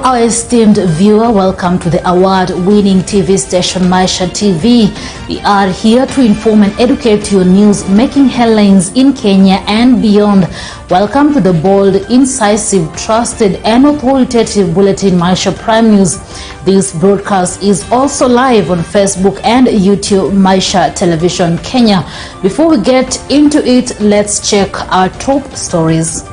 Our esteemed viewer, welcome to the award-winning TV station Maisha TV. We are here to inform and educate you on news making headlines in Kenya and beyond. Welcome to the bold, incisive, trusted and authoritative bulletin Maisha Prime News. This broadcast is also live on Facebook and YouTube Maisha Television Kenya. Before we get into it, let's check our top stories.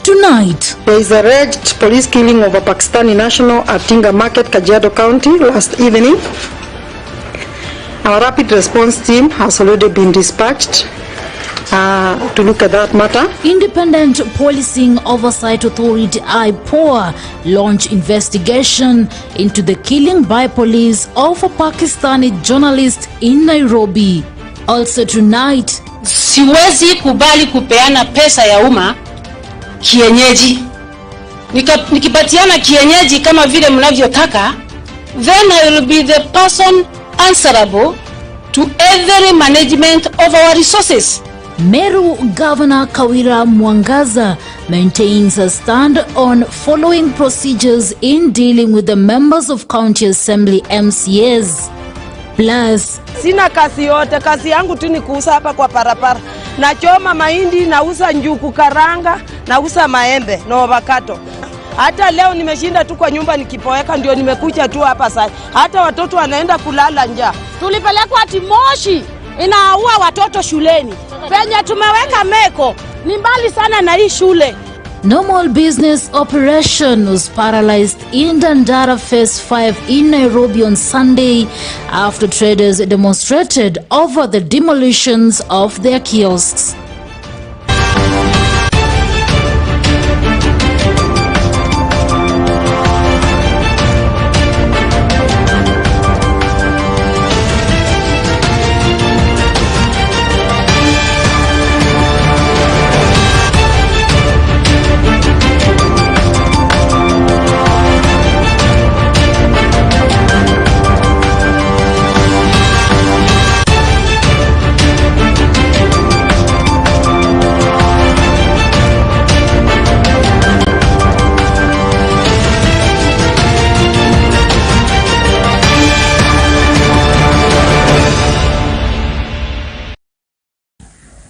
Tonight, there is alleged police killing of a Pakistani national at Tinga Market, Kajiado County last evening. Our rapid response team has already been dispatched to look at that matter. Independent Policing Oversight Authority IPOA launched investigation into the killing by police of a Pakistani journalist in Nairobi. Also tonight, siwezi kubali kupeana pesa ya umma kienyeji. Nikipatiana kienyeji kama vile mnavyotaka, then I will be the person answerable to every management of our resources. Meru Governor Kawira Mwangaza maintains a stand on following procedures in dealing with the members of County Assembly MCAs. Plus, sina kazi yote, kazi yangu tu ni kuuza hapa kwa parapara. Nachoma mahindi, nauza njuku karanga, nauza maembe na avocado. Hata leo nimeshinda tu kwa nyumba nikipoeka, ndio nimekuja tu hapa sasa. Hata watoto wanaenda kulala njaa. Tulipelekwa ati Moshi inaua watoto shuleni. Penye tumeweka meko ni mbali sana na hii shule. Normal business operation was paralyzed in Dandara Phase 5 in Nairobi on Sunday after traders demonstrated over the demolitions of their kiosks.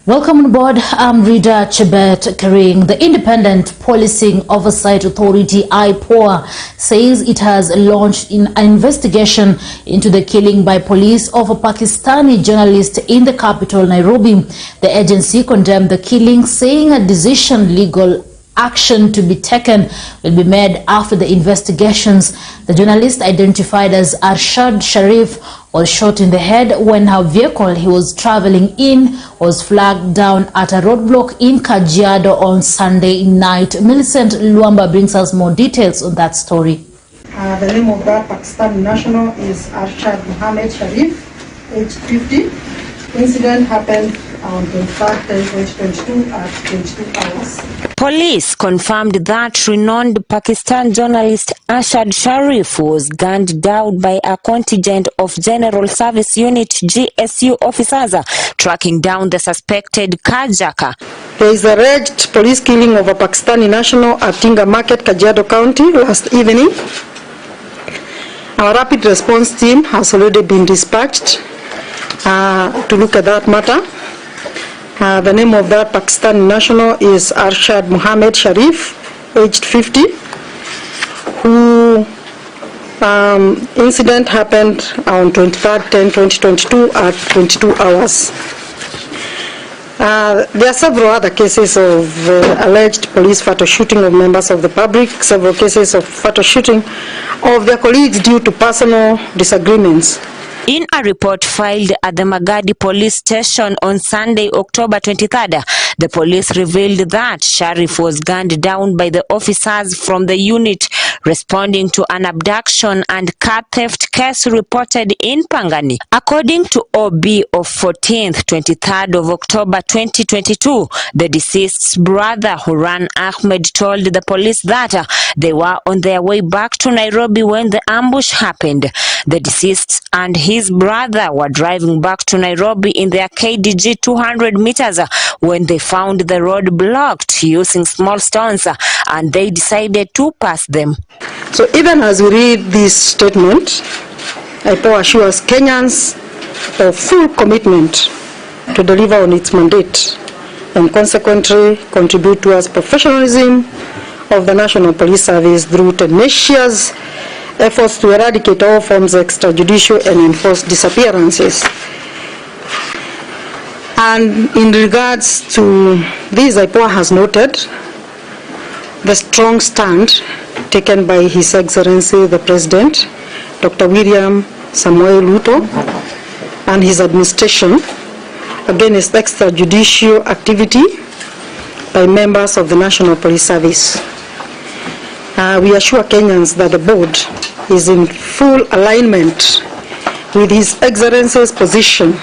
Welcome on board. I'm Rida Chebet carrying the Independent Policing Oversight Authority IPOA says it has launched an investigation into the killing by police of a Pakistani journalist in the capital Nairobi. The agency condemned the killing, saying a decision legal action to be taken will be made after the investigations. The journalist, identified as Arshad Sharif, was shot in the head when her vehicle he was traveling in was flagged down at a roadblock in Kajiado on Sunday night. Millicent Luamba brings us more details on that story. The name of that Pakistani national is Arshad Mohammed Sharif, aged 50. Incident happened on 23rd, 2022 at 22 hours. Police confirmed that renowned Pakistan journalist Arshad Sharif was gunned down by a contingent of General Service Unit GSU officers tracking down the suspected carjacker. There is alleged police killing of a Pakistani national at Tinga Market, Kajiado County last evening. Our rapid response team has already been dispatched to look at that matter. The name of that Pakistani national is Arshad Mohammed Sharif, aged 50, who incident happened on 23rd, 10/2022 at 22 hours. There are several other cases of alleged police fatal shooting of members of the public, several cases of fatal shooting of their colleagues due to personal disagreements. In a report filed at the Magadi police station on Sunday, October 23rd, the police revealed that Sharif was gunned down by the officers from the unit responding to an abduction and car theft case reported in Pangani. According to OB of 14th, 23rd of October 2022, the deceased's brother, Huran Ahmed, told the police that they were on their way back to Nairobi when the ambush happened. The deceased and his brother were driving back to Nairobi in their KDG 200 meters when they found the road blocked using small stones and they decided to pass them. So even as we read this statement, IPOA assures Kenyans of full commitment to deliver on its mandate and consequently contribute towards professionalism of the National Police Service through tenacious efforts to eradicate all forms of extrajudicial and enforced disappearances. And in regards to this, IPOA has noted the strong stand taken by His Excellency the President, Dr. William Samuel Ruto, and his administration against extrajudicial activity by members of the National Police Service. We assure Kenyans that the board is in full alignment with His Excellency's position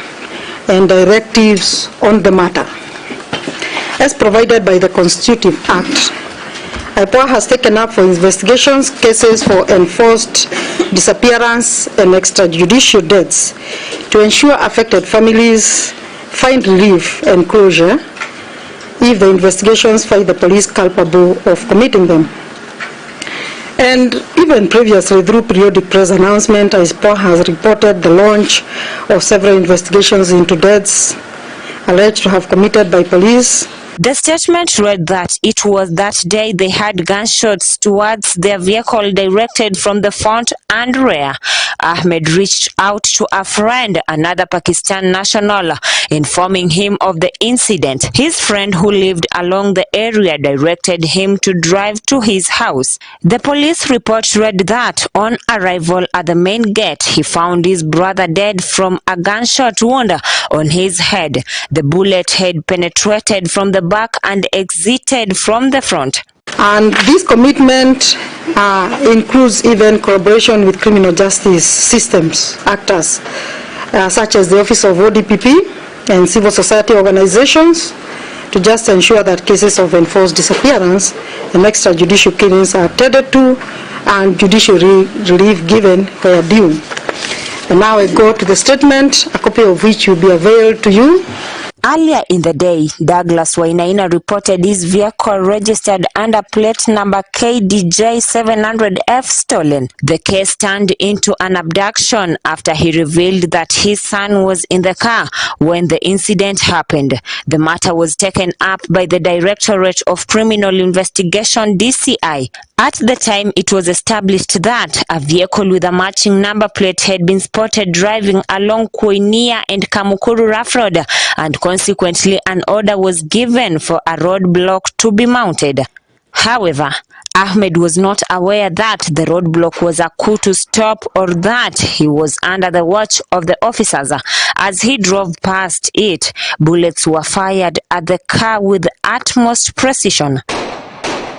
and directives on the matter. As provided by the Constitutive Act, IPOA has taken up for investigations cases for enforced disappearance and extrajudicial deaths to ensure affected families find relief and closure if the investigations find the police culpable of committing them. And even previously, through periodic press announcement, IPOA has reported the launch of several investigations into deaths alleged to have committed by police. The statement read that it was that day they had gunshots towards their vehicle directed from the front and rear. Ahmed reached out to a friend, another Pakistan national, informing him of the incident. His friend, who lived along the area, directed him to drive to his house. The police report read that on arrival at the main gate, he found his brother dead from a gunshot wound on his head. The bullet had penetrated from the back and exited from the front. And this commitment includes even collaboration with criminal justice systems actors, such as the Office of ODPP and civil society organizations, to just ensure that cases of enforced disappearance and extrajudicial killings are attended to and judicial relief given where due. And now I go to the statement, a copy of which will be available to you. Earlier in the day, Douglas Wainaina reported his vehicle registered under plate number KDJ 700F stolen. The case turned into an abduction after he revealed that his son was in the car when the incident happened. The matter was taken up by the Directorate of Criminal Investigation (DCI). At the time, it was established that a vehicle with a matching number plate had been spotted driving along Koinia and Kamukuru Rough Road, and consequently an order was given for a roadblock to be mounted. However, Ahmed was not aware that the roadblock was a coup to stop or that he was under the watch of the officers. As he drove past it, bullets were fired at the car with utmost precision.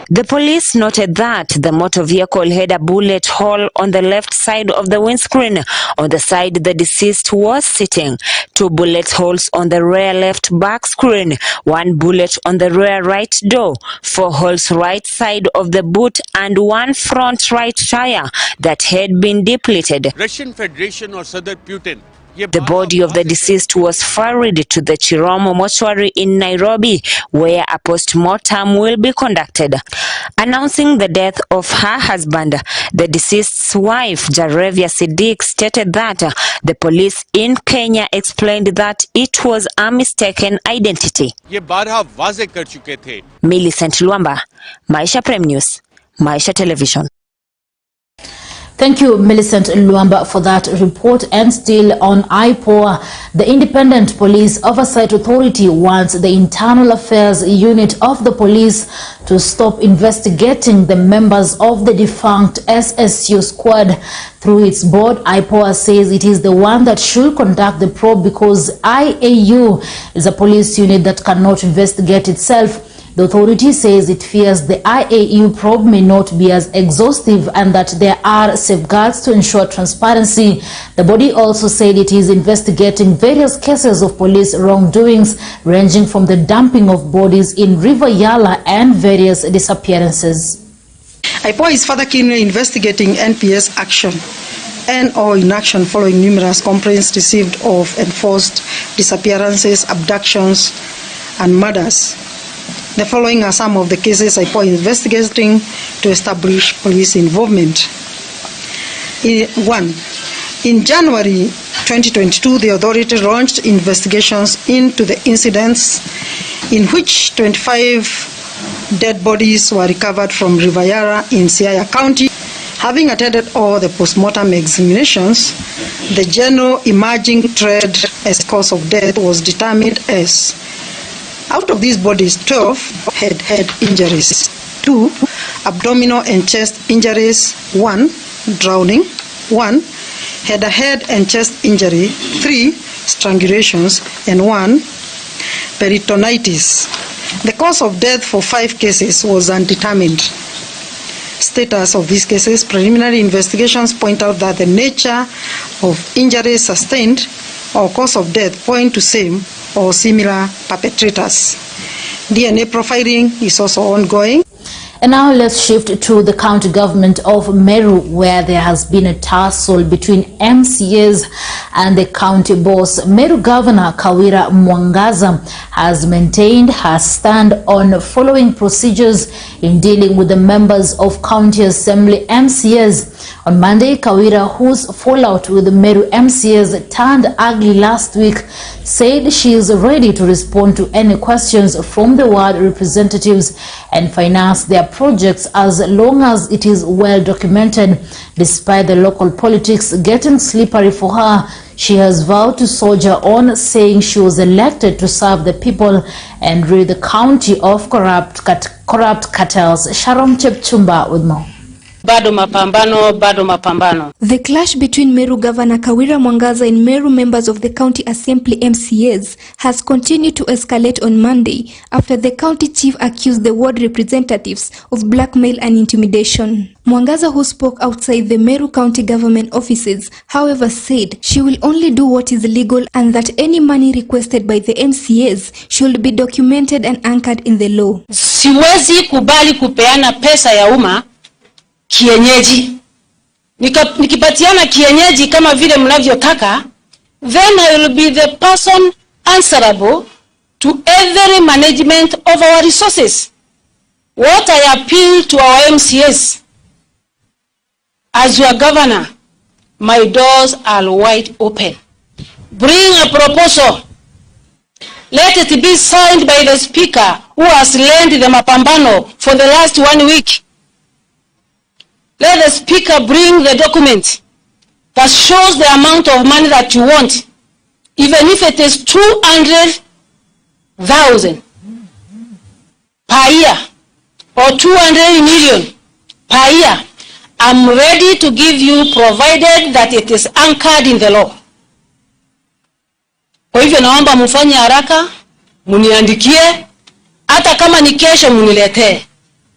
The police noted that the motor vehicle had a bullet hole on the left side of the windscreen, on the side the deceased was sitting, 2 bullet holes on the rear left back screen, 1 bullet on the rear right door, 4 holes right side of the boot, and 1 front right tire that had been depleted. Russian Federation or Sadr Putin. The body of the deceased was ferried to the Chiromo mortuary in Nairobi, where a post-mortem will be conducted. Announcing the death of her husband, the deceased's wife, Jarevia Siddiq, stated that the police in Kenya explained that it was a mistaken identity. Millicent Luamba, Maisha Prime News, Maisha Television. Thank you, Millicent Luamba, for that report. And still on IPOA, the Independent Police Oversight Authority wants the Internal Affairs Unit of the police to stop investigating the members of the defunct SSU squad. Through its board, IPOA says it is the one that should conduct the probe because IAU is a police unit that cannot investigate itself. The authority says it fears the IAU probe may not be as exhaustive and that there are safeguards to ensure transparency. The body also said it is investigating various cases of police wrongdoings, ranging from the dumping of bodies in River Yala and various disappearances. IPOA is further keenly investigating NPS action and/or inaction following numerous complaints received of enforced disappearances, abductions, and murders. The following are some of the cases IPOA is investigating to establish police involvement. 1. In January 2022, the authority launched investigations into the incidents in which 25 dead bodies were recovered from River Yara in Siaya County. Having attended all the postmortem examinations, the general emerging trend as cause of death was determined as: out of these bodies, 12 had head injuries, 2 abdominal and chest injuries, 1 drowning, 1 had a head and chest injury, 3 strangulations, and 1 peritonitis. The cause of death for 5 cases was undetermined. Status of these cases: preliminary investigations point out that the nature of injuries sustained or cause of death point to same or similar perpetrators. DNA profiling is also ongoing. And now let's shift to the county government of Meru, where there has been a tussle between MCAs and the county boss. Meru Governor Kawira Mwangaza has maintained her stand on following procedures in dealing with the members of County Assembly MCAs. On Monday, Kawira, whose fallout with the Meru MCAs turned ugly last week, said she is ready to respond to any questions from the ward representatives and finance their projects as long as it is well documented. Despite the local politics getting slippery for her, she has vowed to soldier on, saying she was elected to serve the people and rid the county of corrupt cartels. Sharon Chepchumba with more. Bado mapambano, bado mapambano. The clash between Meru Governor Kawira Mwangaza and Meru members of the County Assembly MCAs has continued to escalate on Monday after the county chief accused the ward representatives of blackmail and intimidation. Mwangaza, who spoke outside the Meru County government offices, however, said she will only do what is legal and that any money requested by the MCAs should be documented and anchored in the law. Siwezi kubali kupeana pesa ya umma kienyeji. Nikipatiana kienyeji kama vile mnavyotaka, then I will be the person answerable to every management of our resources. What I appeal to our MCAs, as your governor, my doors are wide open. Bring a proposal. Let it be signed by the speaker who has led the mapambano for the last 1 week. Let the speaker bring the document that shows the amount of money that you want, even if it is 200,000 per year or 200 million per year. I'm ready to give you, provided that it is anchored in the law. Kwa hivyo naomba mfanye haraka, muniandikie, hata kama ni kesho muniletee.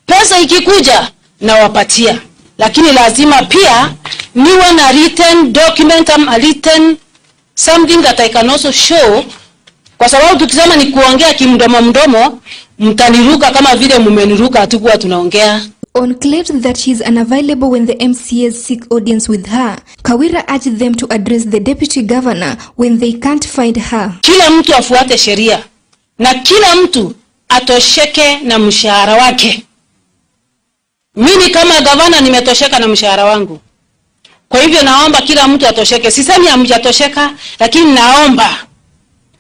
Pesa ikikuja na wapatia. Lakini lazima pia niwe na written document, a written something that I can also show, kwa sababu tukisema ni kuongea kimdomo mdomo, mtaniruka kama vile mumeniruka hatukuwa tunaongea. On claims that she is unavailable when the MCAs seek audience with her, Kawira urged them to address the deputy governor when they can't find her. Kila mtu afuate sheria na kila mtu atosheke na mshahara wake. Mimi kama gavana nimetosheka na mshahara wangu. Kwa hivyo naomba kila mtu atosheke. Sisemi hamjatosheka, lakini naomba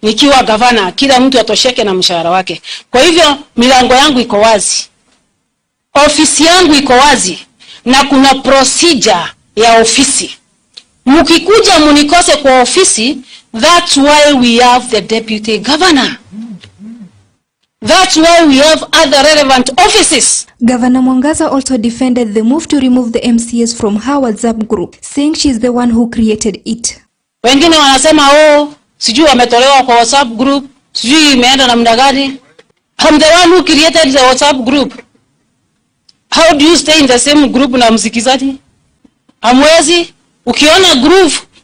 nikiwa gavana kila mtu atosheke na mshahara wake. Kwa hivyo milango yangu iko wazi. Ofisi yangu iko wazi na kuna procedure ya ofisi. Mkikuja munikose kwa ofisi, that's why we have the deputy governor. That's why we have other relevant offices. Governor Mwangaza also defended the move to remove the MCAs from her WhatsApp group, saying she is the one who created it. Wengine wanasema sijui wametolewa kwa WhatsApp group, sijui imeenda namna gani. I'm the one who created the WhatsApp group. How do you stay in the same group na msikizaji? Hamwezi. Ukiona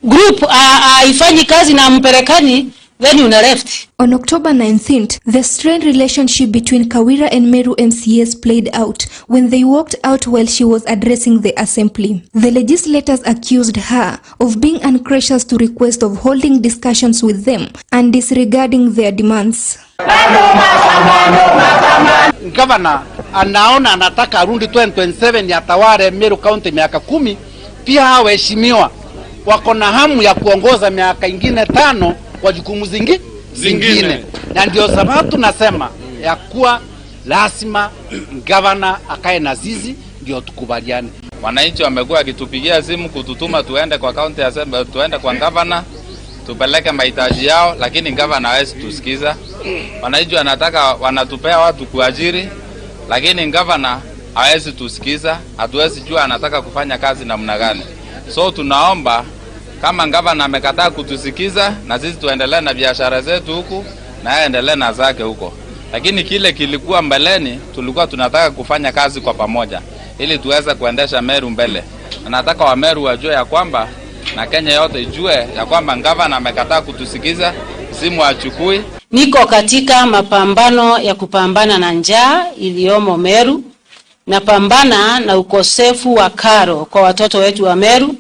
group haifanyi kazi na mpelekani, then una left. On October 19th, the strained relationship between Kawira and Meru MCAs played out when they walked out while she was addressing the assembly. The legislators accused her of being ungracious to request of holding discussions with them and disregarding their demands. Governor anaona anataka arundi 2027 ya taware Meru County miaka 10, pia hawaheshimiwa wako na hamu ya kuongoza miaka ingine 5 kwa jukumu zingine. Na ndio sababu tunasema ya kuwa lazima governor akae na zizi ndio tukubaliane. Wananchi wamekuwa akitupigia simu kututuma tuende kwa county assembly, tuende kwa governor tupeleke mahitaji yao, lakini governor hawezi tusikiza. Wananchi wanatupea watu kuajiri, lakini governor hawezi tusikiza. Hatuwezi jua anataka kufanya kazi namna gani. So tunaomba kama governor amekataa kutusikiza, na sisi tuendelee na biashara zetu huku na yeye endelee na zake huko. Lakini kile kilikuwa mbeleni, tulikuwa tunataka kufanya kazi kwa pamoja ili tuweze kuendesha Meru mbele. Na nataka wa Meru wajue ya kwamba na Kenya yote ijue ya kwamba governor amekataa kutusikiza, simu achukui. Niko katika mapambano ya kupambana na njaa iliyomo Meru, na pambana na ukosefu wa karo kwa watoto wetu wa Meru,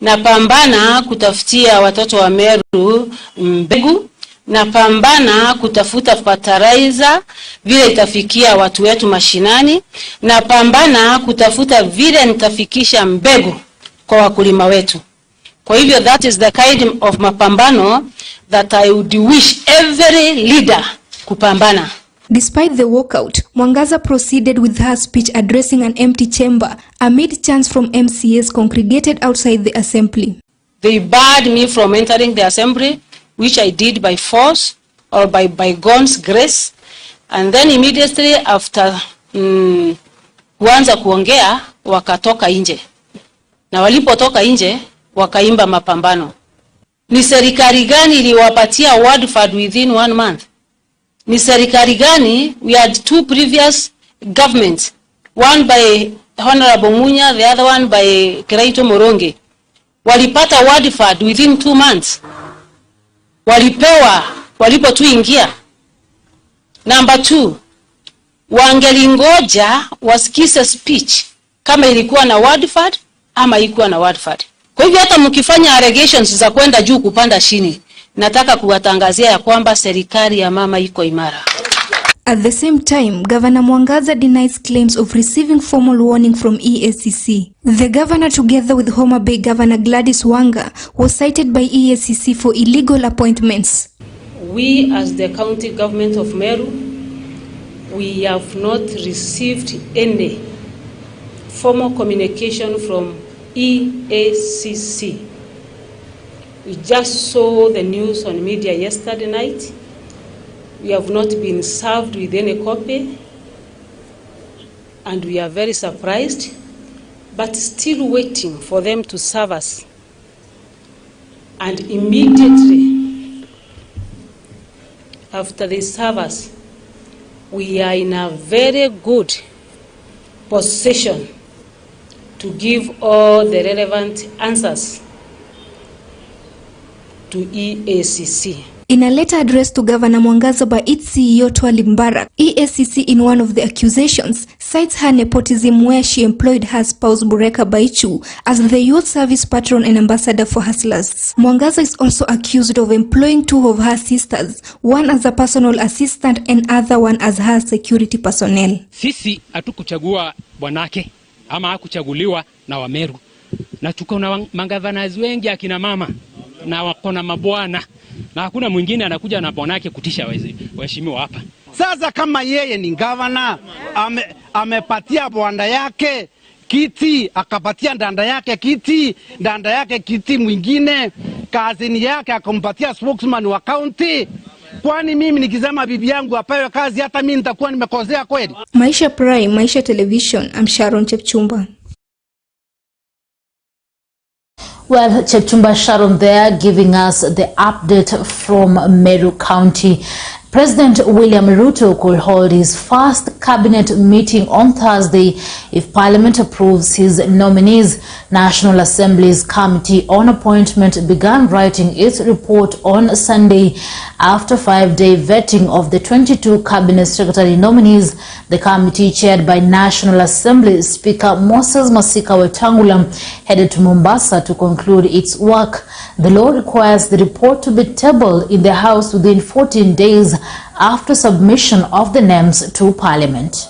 na pambana kutafutia watoto wa Meru mbegu, na pambana kutafuta fertilizer vile itafikia watu wetu mashinani, na pambana kutafuta vile nitafikisha mbegu kwa wakulima wetu. Kwa hivyo that is the kind of mapambano that I would wish every leader kupambana. Despite the walkout, Mwangaza proceeded with her speech addressing an empty chamber amid chants from MCAs congregated outside the assembly. They barred me from entering the assembly, which I did by force or by God's grace. And then immediately after kuanza kuongea, wakatoka nje. Na walipotoka nje, wakaimba mapambano. Ni serikali gani iliwapatia word fund within 1 month? Ni serikali gani? We had 2 previous governments, one by Honorable Munya, the other one by Kiraito Moronge. Walipata word fund within 2 months. Walipewa walipotuingia. Number 2, wangelingoja wasikize speech kama ilikuwa na word fund ama ilikuwa na word fund. Kwa hivyo hata mkifanya allegations za kwenda juu kupanda chini, nataka kuwatangazia ya kwamba serikali ya mama iko imara. At the same time, Governor Mwangaza denies claims of receiving formal warning from EACC. The governor, together with Homa Bay Governor Gladys Wanga, was cited by EACC for illegal appointments. We as the county government of Meru, we have not received any formal communication from EACC. We just saw the news on media yesterday night. We have not been served with any copy, and we are very surprised, but still waiting for them to serve us. And immediately after they serve us, we are in a very good position to give all the relevant answers to EACC. In a letter addressed to Governor Mwangaza by its CEO Twali Mbarak, EACC, in one of the accusations, cites her nepotism where she employed her spouse Bureka Baichu as the youth service patron and ambassador for hustlers. Mwangaza is also accused of employing 2 of her sisters, one as a personal assistant and other one as her security personnel. Sisi hatukuchagua bwanake ama hakuchaguliwa na Wameru, na tuko na magavanazi wengi akina mama na wako na mabwana, na hakuna mwingine anakuja na bwanake kutisha waheshimiwa hapa. Sasa kama yeye ni governor, amepatia bwana yake kiti, akapatia ndanda yake kiti mwingine, kazini yake akampatia spokesman wa county. Kwani mimi nikisema bibi yangu apewe kazi, hata mimi nitakuwa nimekosea kweli? Maisha Prime, Maisha Television. I'm Sharon Chepchumba. Well, Chepchumba Sharon there giving us the update from Meru County. President William Ruto could hold his first cabinet meeting on Thursday if Parliament approves his nominees. National Assembly's Committee on Appointment began writing its report on Sunday after 5-day vetting of the 22 cabinet secretary nominees. The committee, chaired by National Assembly Speaker Moses Masika Wetangula, headed to Mombasa to conclude its work. The law requires the report to be tabled in the House within 14 days after submission of the names to Parliament.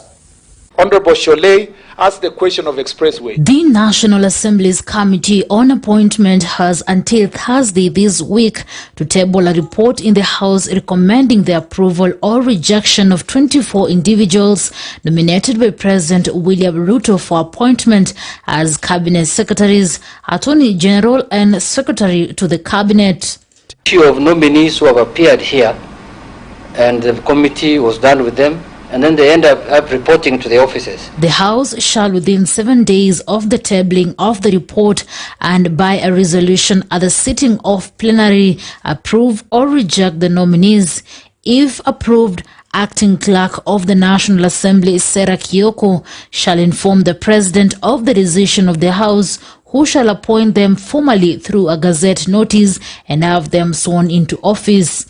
Honorable Sholay asked the question of expressway. The National Assembly's Committee on Appointment has until Thursday this week to table a report in the House recommending the approval or rejection of 24 individuals nominated by President William Ruto for appointment as Cabinet Secretaries, Attorney General and Secretary to the Cabinet. Issue of nominees who have appeared here, and the committee was done with them, and then they end up reporting to the offices. The House shall, within 7 days of the tabling of the report and by a resolution at the sitting of plenary, approve or reject the nominees. If approved, Acting Clerk of the National Assembly, Sarah Kioko, shall inform the President of the decision of the House, who shall appoint them formally through a Gazette notice and have them sworn into office.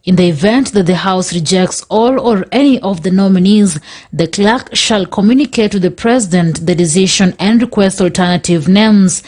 In the event that the House rejects all or any of the nominees, the clerk shall communicate to the President the decision and request alternative names.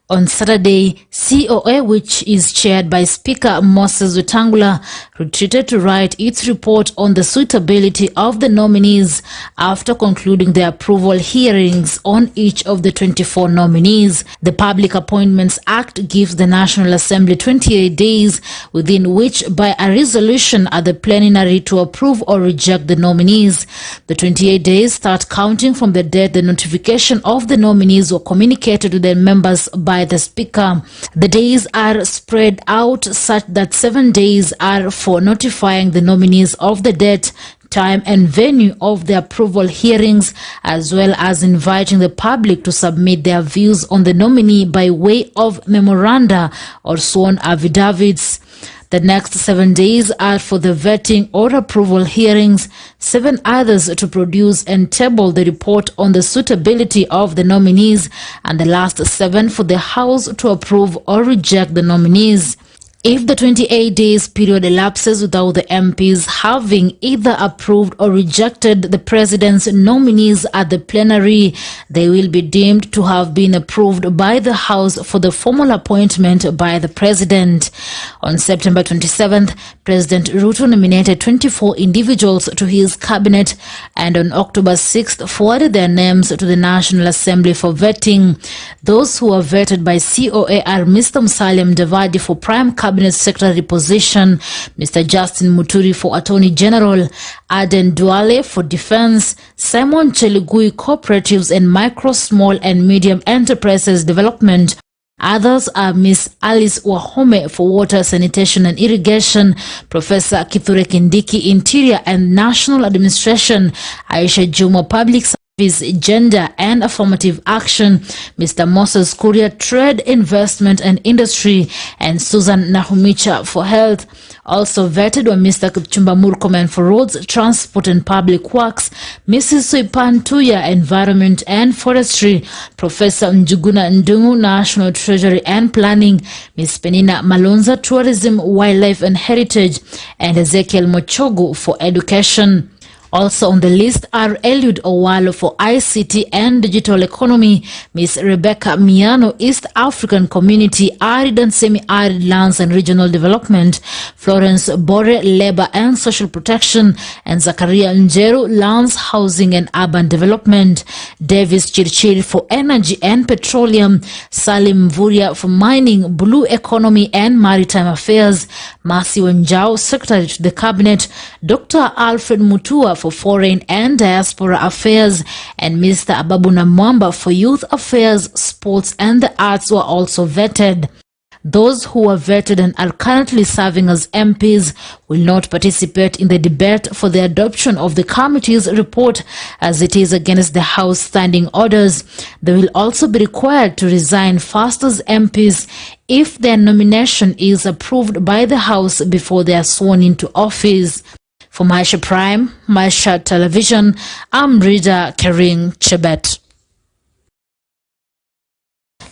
On Saturday, COA, which is chaired by Speaker Moses Wetangula, retreated to write its report on the suitability of the nominees after concluding the approval hearings on each of the 24 nominees. The Public Appointments Act gives the National Assembly 28 days within which, by a resolution at the plenary, to approve or reject the nominees. The 28 days start counting from the date the notification of the nominees were communicated to the members by the Speaker. The days are spread out such that 7 days are for notifying the nominees of the date, time and venue of the approval hearings, as well as inviting the public to submit their views on the nominee by way of memoranda or sworn affidavits. The next 7 days are for the vetting or approval hearings, 7 others to produce and table the report on the suitability of the nominees, and the last 7 for the House to approve or reject the nominees. If the 28 days period elapses without the MPs having either approved or rejected the President's nominees at the plenary, they will be deemed to have been approved by the House for the formal appointment by the President. On September 27th, President Ruto nominated 24 individuals to his cabinet, and on October 6th forwarded their names to the National Assembly for vetting. Those who are vetted by COA are Mr. Musalia Mudavadi for Prime Cabinet Secretary position, Mr. Justin Muturi for Attorney General, Aden Duale for Defense, Simon Chelugui Cooperatives and Micro, Small and Medium Enterprises Development. Others are Miss Alice Wahome for Water, Sanitation and Irrigation, Professor Kithure Kindiki Interior and National Administration, Aisha Juma Public Service, Gender and Affirmative Action, Mr. Moses Kuria Trade, Investment and Industry, and Susan Nahumicha for Health. Also vetted were Mr. Kipchumba Murkomen for Roads, Transport and Public Works, Mrs. Suipan Tuya, Environment and Forestry, Professor Njuguna Ndungu, National Treasury and Planning, Ms. Penina Malonza, Tourism, Wildlife and Heritage, and Ezekiel Mochogu for Education. Also on the list are Eliud Owalo for ICT and Digital Economy, Ms. Rebecca Miano, East African Community, Arid and Semi-Arid Lands and Regional Development, Florence Bore, Labor and Social Protection, and Zakaria Njeru, Lands, Housing and Urban Development, Davis Chirchir for Energy and Petroleum, Salim Mvuria for Mining, Blue Economy and Maritime Affairs, Masi Wanjao, Secretary to the Cabinet, Dr. Alfred Mutua for Foreign and Diaspora Affairs, and Mr. Ababuna Mwamba for Youth Affairs, Sports and the Arts were also vetted. Those who are vetted and are currently serving as MPs will not participate in the debate for the adoption of the committee's report, as it is against the House standing orders. They will also be required to resign first as MPs if their nomination is approved by the House before they are sworn into office. For Maisha Prime, Maisha Television, I'm Rida Kering Chebet.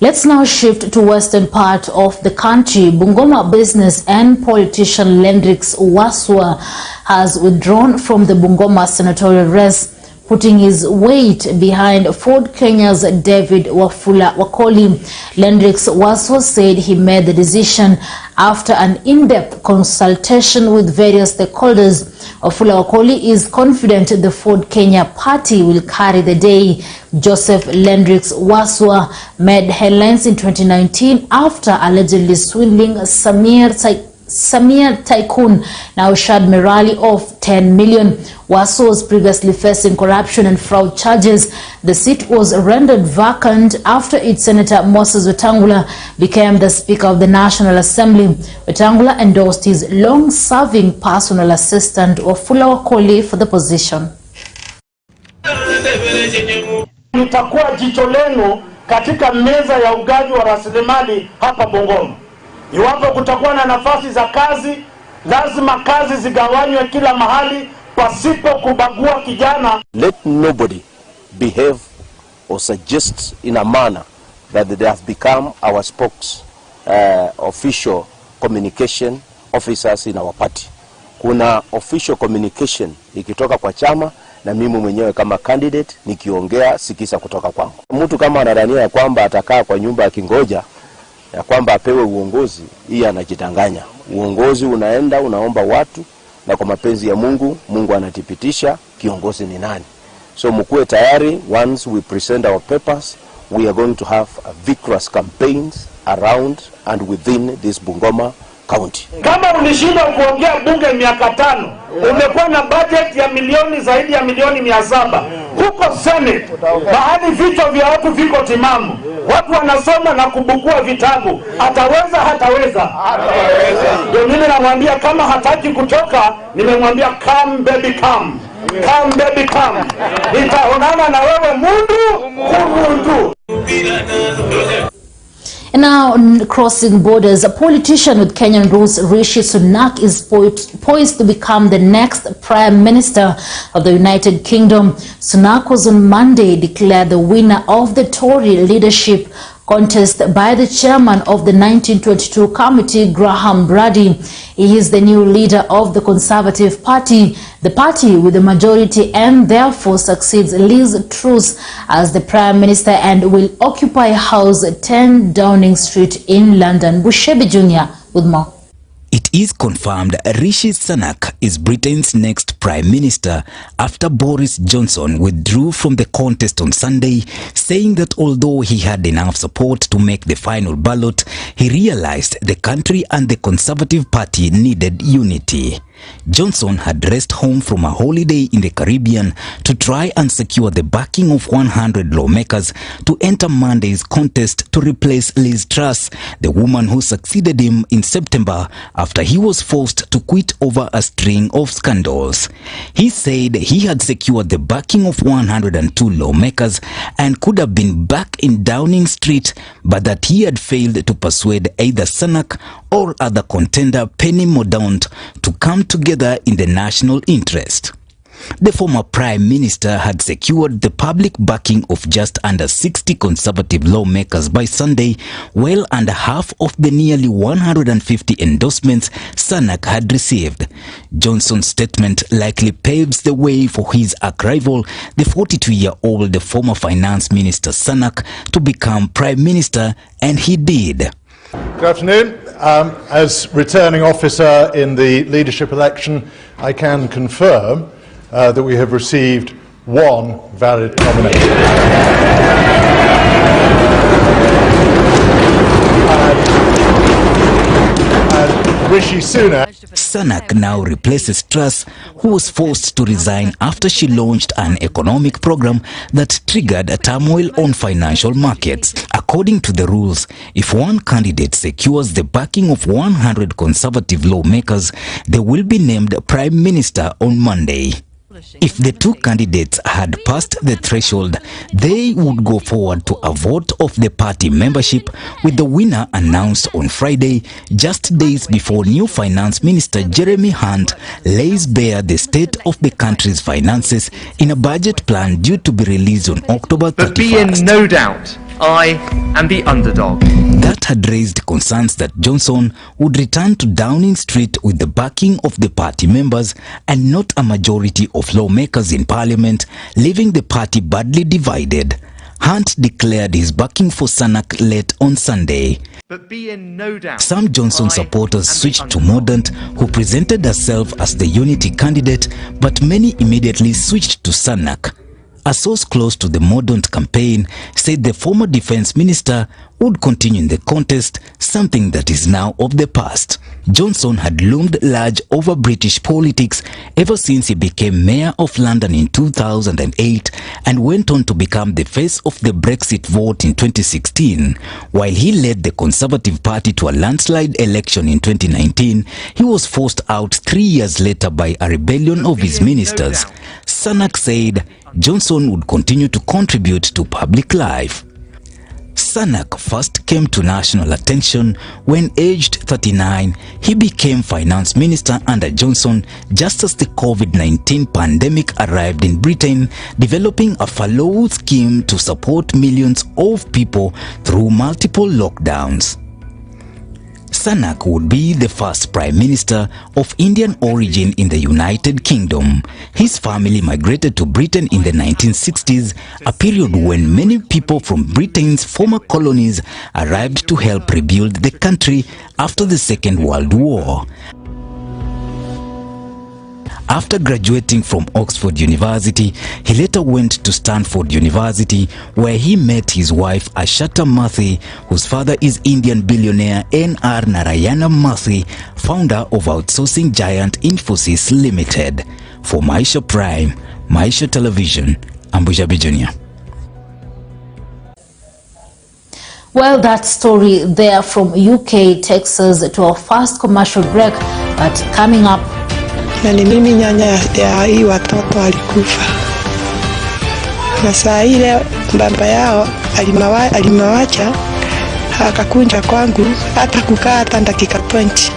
Let's now shift to western part of the country. Bungoma business and politician Lendrix Waswa has withdrawn from the Bungoma senatorial race, putting his weight behind Ford Kenya's David Wafula Wakoli. Lendrix Waswa said he made the decision after an in-depth consultation with various stakeholders. Wafula Wakoli is confident the Ford Kenya party will carry the day. Joseph Lendrix Waswa made headlines in 2019 after allegedly swindling Samir Tycoon Naushad Merali of 10 million. Waswa was previously facing corruption and fraud charges. The seat was rendered vacant after its Senator Moses Wetangula became the Speaker of the National Assembly. Wetangula endorsed his long-serving personal assistant Wafula Wakoli for the position. Nitakuwa jicho lenu katika meza ya ugavi wa rasilimali hapa Bungoma. Iwapo kutakuwa na nafasi za kazi, lazima kazi zigawanywe kila mahali pasipo kubagua kijana. Let nobody behave or suggest in a manner that they have become our official communication officers in our party. Kuna official communication ikitoka kwa chama na mimi mwenyewe kama candidate nikiongea sikisa kutoka kwangu. Mtu kama anadhania ya kwamba atakaa kwa nyumba akingoja ya kwamba apewe uongozi, hii anajidanganya. Uongozi unaenda unaomba watu, na kwa mapenzi ya Mungu, Mungu anatipitisha kiongozi ni nani. So mkuwe tayari, once we present our papers, we are going to have a vigorous campaigns around and within this Bungoma County. Kama ulishinda kuongea bunge miaka 5, umekuwa na budget ya milioni zaidi ya milioni 700. Huko Senate, bahali vichwa vya watu viko timamu. Watu wanasoma na kubukua vitabu. Ataweza hataweza? Ndio mimi namwambia kama hataki kutoka, nimemwambia come baby come. Come baby come. Nitaonana na wewe mundu kumundu. And now, crossing borders, a politician with Kenyan roots, Rishi Sunak, is poised to become the next Prime Minister of the United Kingdom. Sunak was on Monday declared the winner of the Tory leadership contest by the chairman of the 1922 committee, Graham Brady. He is the new leader of the Conservative Party, the party with the majority, and therefore succeeds Liz Truss as the Prime Minister and will occupy House 10 Downing Street in London. Bushebi Jr. with more. It is confirmed Rishi Sunak is Britain's next Prime Minister after Boris Johnson withdrew from the contest on Sunday, saying that although he had enough support to make the final ballot, he realized the country and the Conservative Party needed unity. Johnson had raced home from a holiday in the Caribbean to try and secure the backing of 100 lawmakers to enter Monday's contest to replace Liz Truss, the woman who succeeded him in September after he was forced to quit over a string of scandals. He said he had secured the backing of 102 lawmakers and could have been back in Downing Street, but that he had failed to persuade either Sunak or other contender Penny Mordaunt to come together in the national interest. The former Prime Minister had secured the public backing of just under 60 Conservative lawmakers by Sunday, well under half of the nearly 150 endorsements Sunak had received. Johnson's statement likely paves the way for his arch-rival, the 42-year-old former Finance Minister Sunak, to become Prime Minister, and he did. Good afternoon. As returning officer in the leadership election, I can confirm that we have received one valid nomination. And Rishi Sunak now replaces Truss, who was forced to resign after she launched an economic program that triggered a turmoil on financial markets. According to the rules, if one candidate secures the backing of 100 Conservative lawmakers, they will be named Prime Minister on Monday. If the two candidates had passed the threshold, they would go forward to a vote of the party membership, with the winner announced on Friday, just days before new Finance Minister Jeremy Hunt lays bare the state of the country's finances in a budget plan due to be released on October 31st. But be in no doubt, I am the underdog. That had raised concerns that Johnson would return to Downing Street with the backing of the party members and not a majority of lawmakers in Parliament, leaving the party badly divided. Hunt declared his backing for Sunak late on Sunday. But be in no doubt, some Johnson supporters switched to Mordaunt, who presented herself as the unity candidate, but many immediately switched to Sunak. A source close to the Mordaunt campaign said the former defense minister would continue in the contest, something that is now of the past. Johnson had loomed large over British politics ever since he became mayor of London in 2008 and went on to become the face of the Brexit vote in 2016. While he led the Conservative Party to a landslide election in 2019, he was forced out 3 years later by a rebellion of his ministers. Sunak said Johnson would continue to contribute to public life. Sunak first came to national attention when, aged 39, he became finance minister under Johnson just as the COVID-19 pandemic arrived in Britain, developing a furlough scheme to support millions of people through multiple lockdowns. Sunak would be the first prime minister of Indian origin in the United Kingdom. His family migrated to Britain in the 1960s, a period when many people from Britain's former colonies arrived to help rebuild the country after the Second World War. After graduating from Oxford University, he later went to Stanford University, where he met his wife Ashata Murthy, whose father is Indian billionaire N.R. Narayana Murthy, founder of outsourcing giant Infosys Limited. For Maisha Prime, Maisha Television, Ambujabi Jr. Well, that story there from UK takes us to our first commercial break, but coming up, na ni mimi nyanya ya hii watoto alikufa, na saa ile baba yao alimawacha akakunja kwangu, hata kukaa hata dakika 20.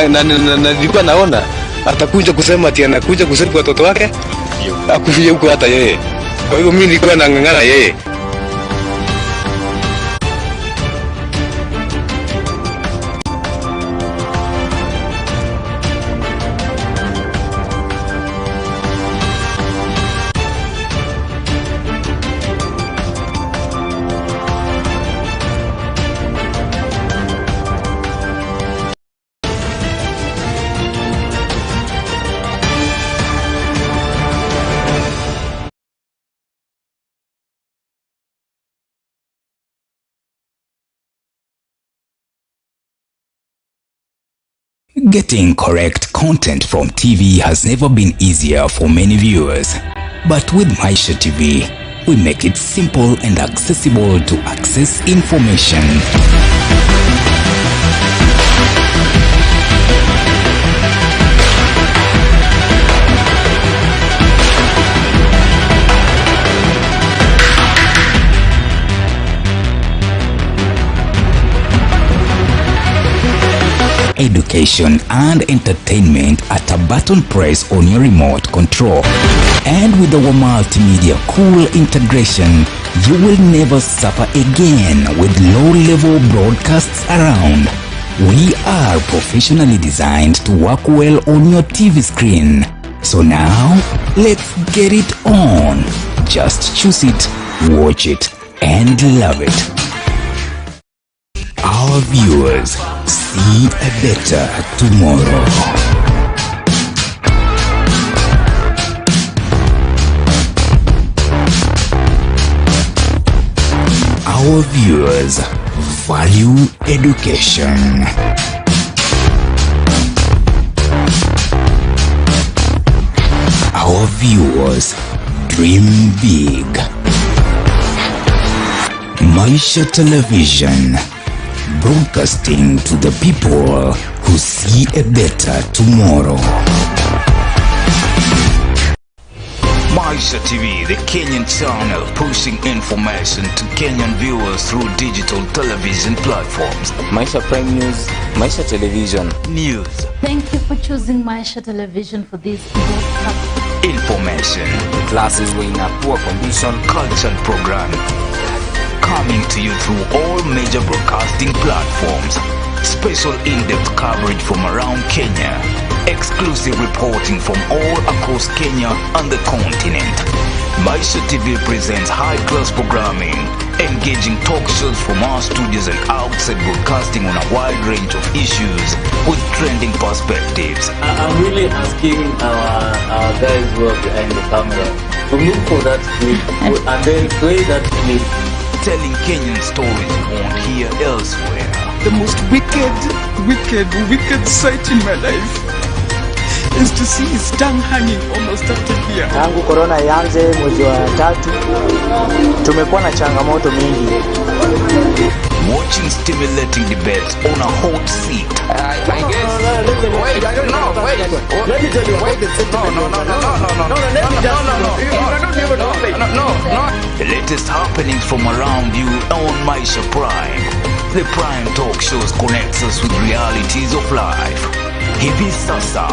Na nilikuwa naona atakuja kusema ati anakuja kusaidia watoto wake akufie huko hata yeye. Kwa hiyo mimi nilikuwa nang'ang'ana yeye. Getting correct content from TV has never been easier for many viewers. But with Maisha TV, we make it simple and accessible to access information. Education and entertainment at a button press on your remote control. And with our multimedia cool integration, you will never suffer again with low-level broadcasts around. We are professionally designed to work well on your TV screen. So now, let's get it on. Just choose it, watch it, and love it. Our viewers, see a better tomorrow. Our viewers value education. Our viewers dream big. Maisha Television, broadcasting to the people who see a better tomorrow. Maisha TV, the Kenyan channel pushing information to Kenyan viewers through digital television platforms. Maisha Prime News, Maisha Television. News. Thank you for choosing Maisha Television for this broadcast. Information. The classes were in a poor condition. Cultural programming. Coming to you through all major broadcasting platforms. Special in-depth coverage from around Kenya. Exclusive reporting from all across Kenya and the continent. Maisha TV presents high-class programming, engaging talk shows from our studios and outside broadcasting on a wide range of issues with trending perspectives. I'm really asking our guys who are behind the camera to look for that clip and then play that clip. Telling Kenyan stories you won't hear elsewhere. The most wicked sight in my life is to see his tongue hanging almost up to here. Tangu corona ianze mwezi wa 3 tumekuwa na changamoto mingi. Watching stimulating debates on a hot seat. I guess. Wait, I don't know. Wait. Let me tell you. Wait. No. The latest happenings from around you on Maisha Prime. The Prime talk shows connects us with realities of life. Hivi sasa,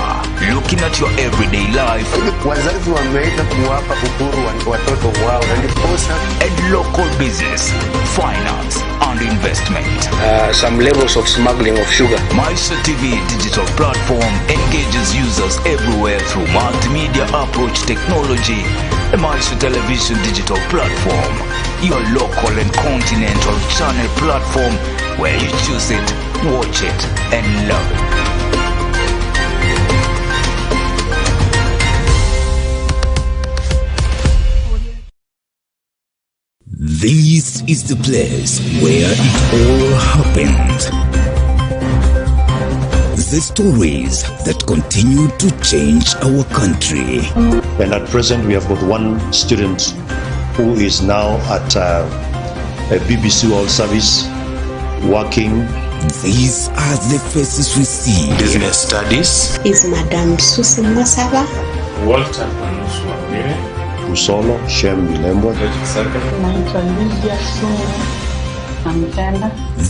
looking at your everyday life. Wazazi wameenda kuwapa uhuru watoto wao na ndiposa and local business, finance and investment. Some levels of smuggling of sugar. Maisha TV digital platform engages users everywhere through multimedia approach technology. The Maisha Television digital platform, your local and continental channel platform where you choose it, watch it and love it. This is the place where it all happens. The stories that continue to change our country. And at present we have got one student who is now at a BBC World Service working. These are the faces we see. Business studies. Is Madam Susi Masaba. Walter Usolo, Shem Milembwa.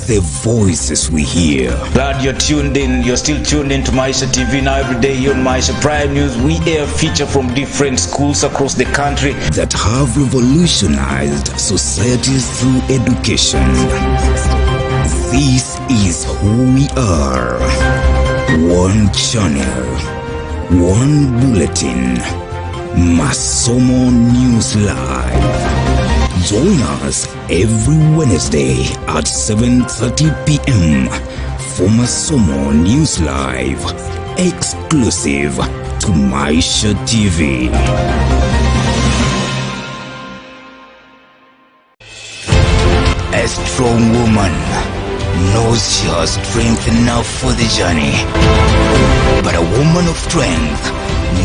The voices we hear. Glad you're tuned in. You're still tuned in to Maisha TV now every day here on Maisha Prime News. We air feature from different schools across the country that have revolutionized societies through education. This is who we are. One channel, one bulletin. Masomo News Live. Join us every Wednesday at 7:30 p.m. for Masomo News Live, exclusive to Maisha TV. A strong woman knows she has strength enough for the journey, but a woman of strength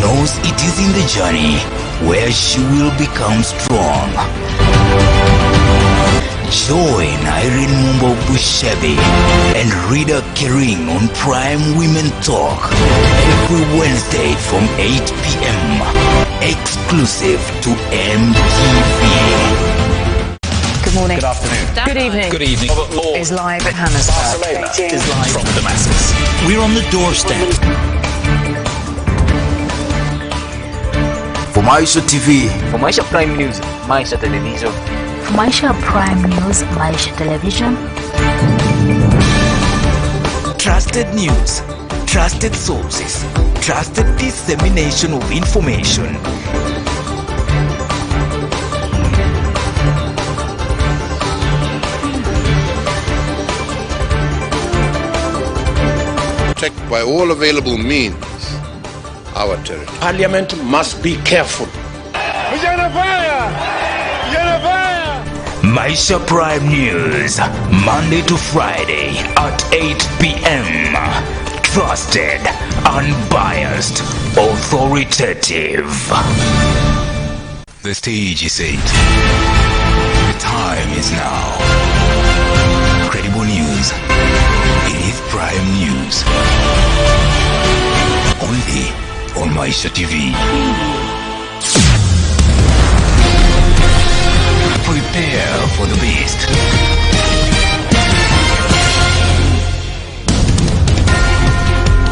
knows it is in the journey where she will become strong. Join Irene Mumbo Bushebi and Rita Kering on Prime Women Talk every Wednesday from 8 p.m. exclusive to MTV. Good morning. Good afternoon. Good evening. Good evening. Is live at Hammersmith. Barcelona is live from Damascus. We're on the doorstep. For Maisha TV. For Maisha Prime News, Maisha Television. For Maisha Prime News, Maisha Television. Trusted news, trusted sources, trusted dissemination of information. Protect by all available means our territory. Parliament must be careful. Maisha Prime News, Monday to Friday at 8 p.m. Trusted, unbiased, authoritative. The stage is set. The time is now. Credible news. It is Prime News. Only on Maisha TV. Prepare for the beast.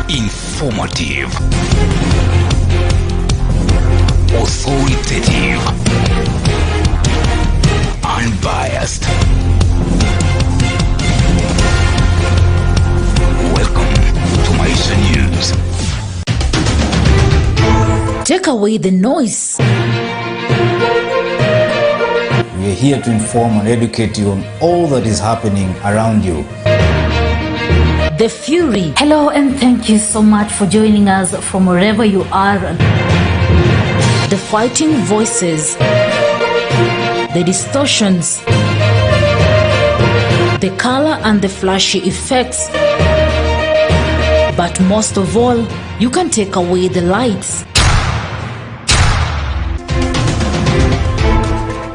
Informative. Authoritative. Unbiased. Welcome to Maisha News. Take away the noise. We are here to inform and educate you on all that is happening around you. The fury. Hello and thank you so much for joining us from wherever you are. The fighting voices, the distortions, the color and the flashy effects. But most of all, you can take away the lights.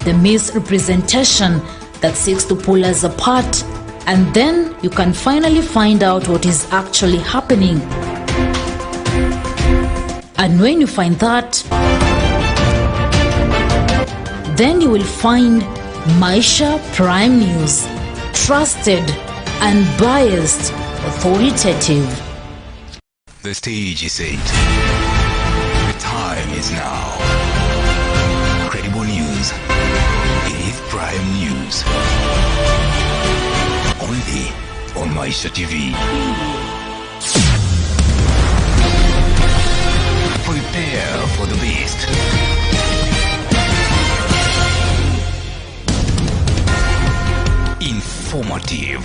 The misrepresentation that seeks to pull us apart, and then you can finally find out what is actually happening. And when you find that, then you will find Maisha Prime News, trusted, unbiased, authoritative. The stage is set. The time is now. Credible news. It is Prime News. Only on Maisha TV. Prepare for the beast. Informative.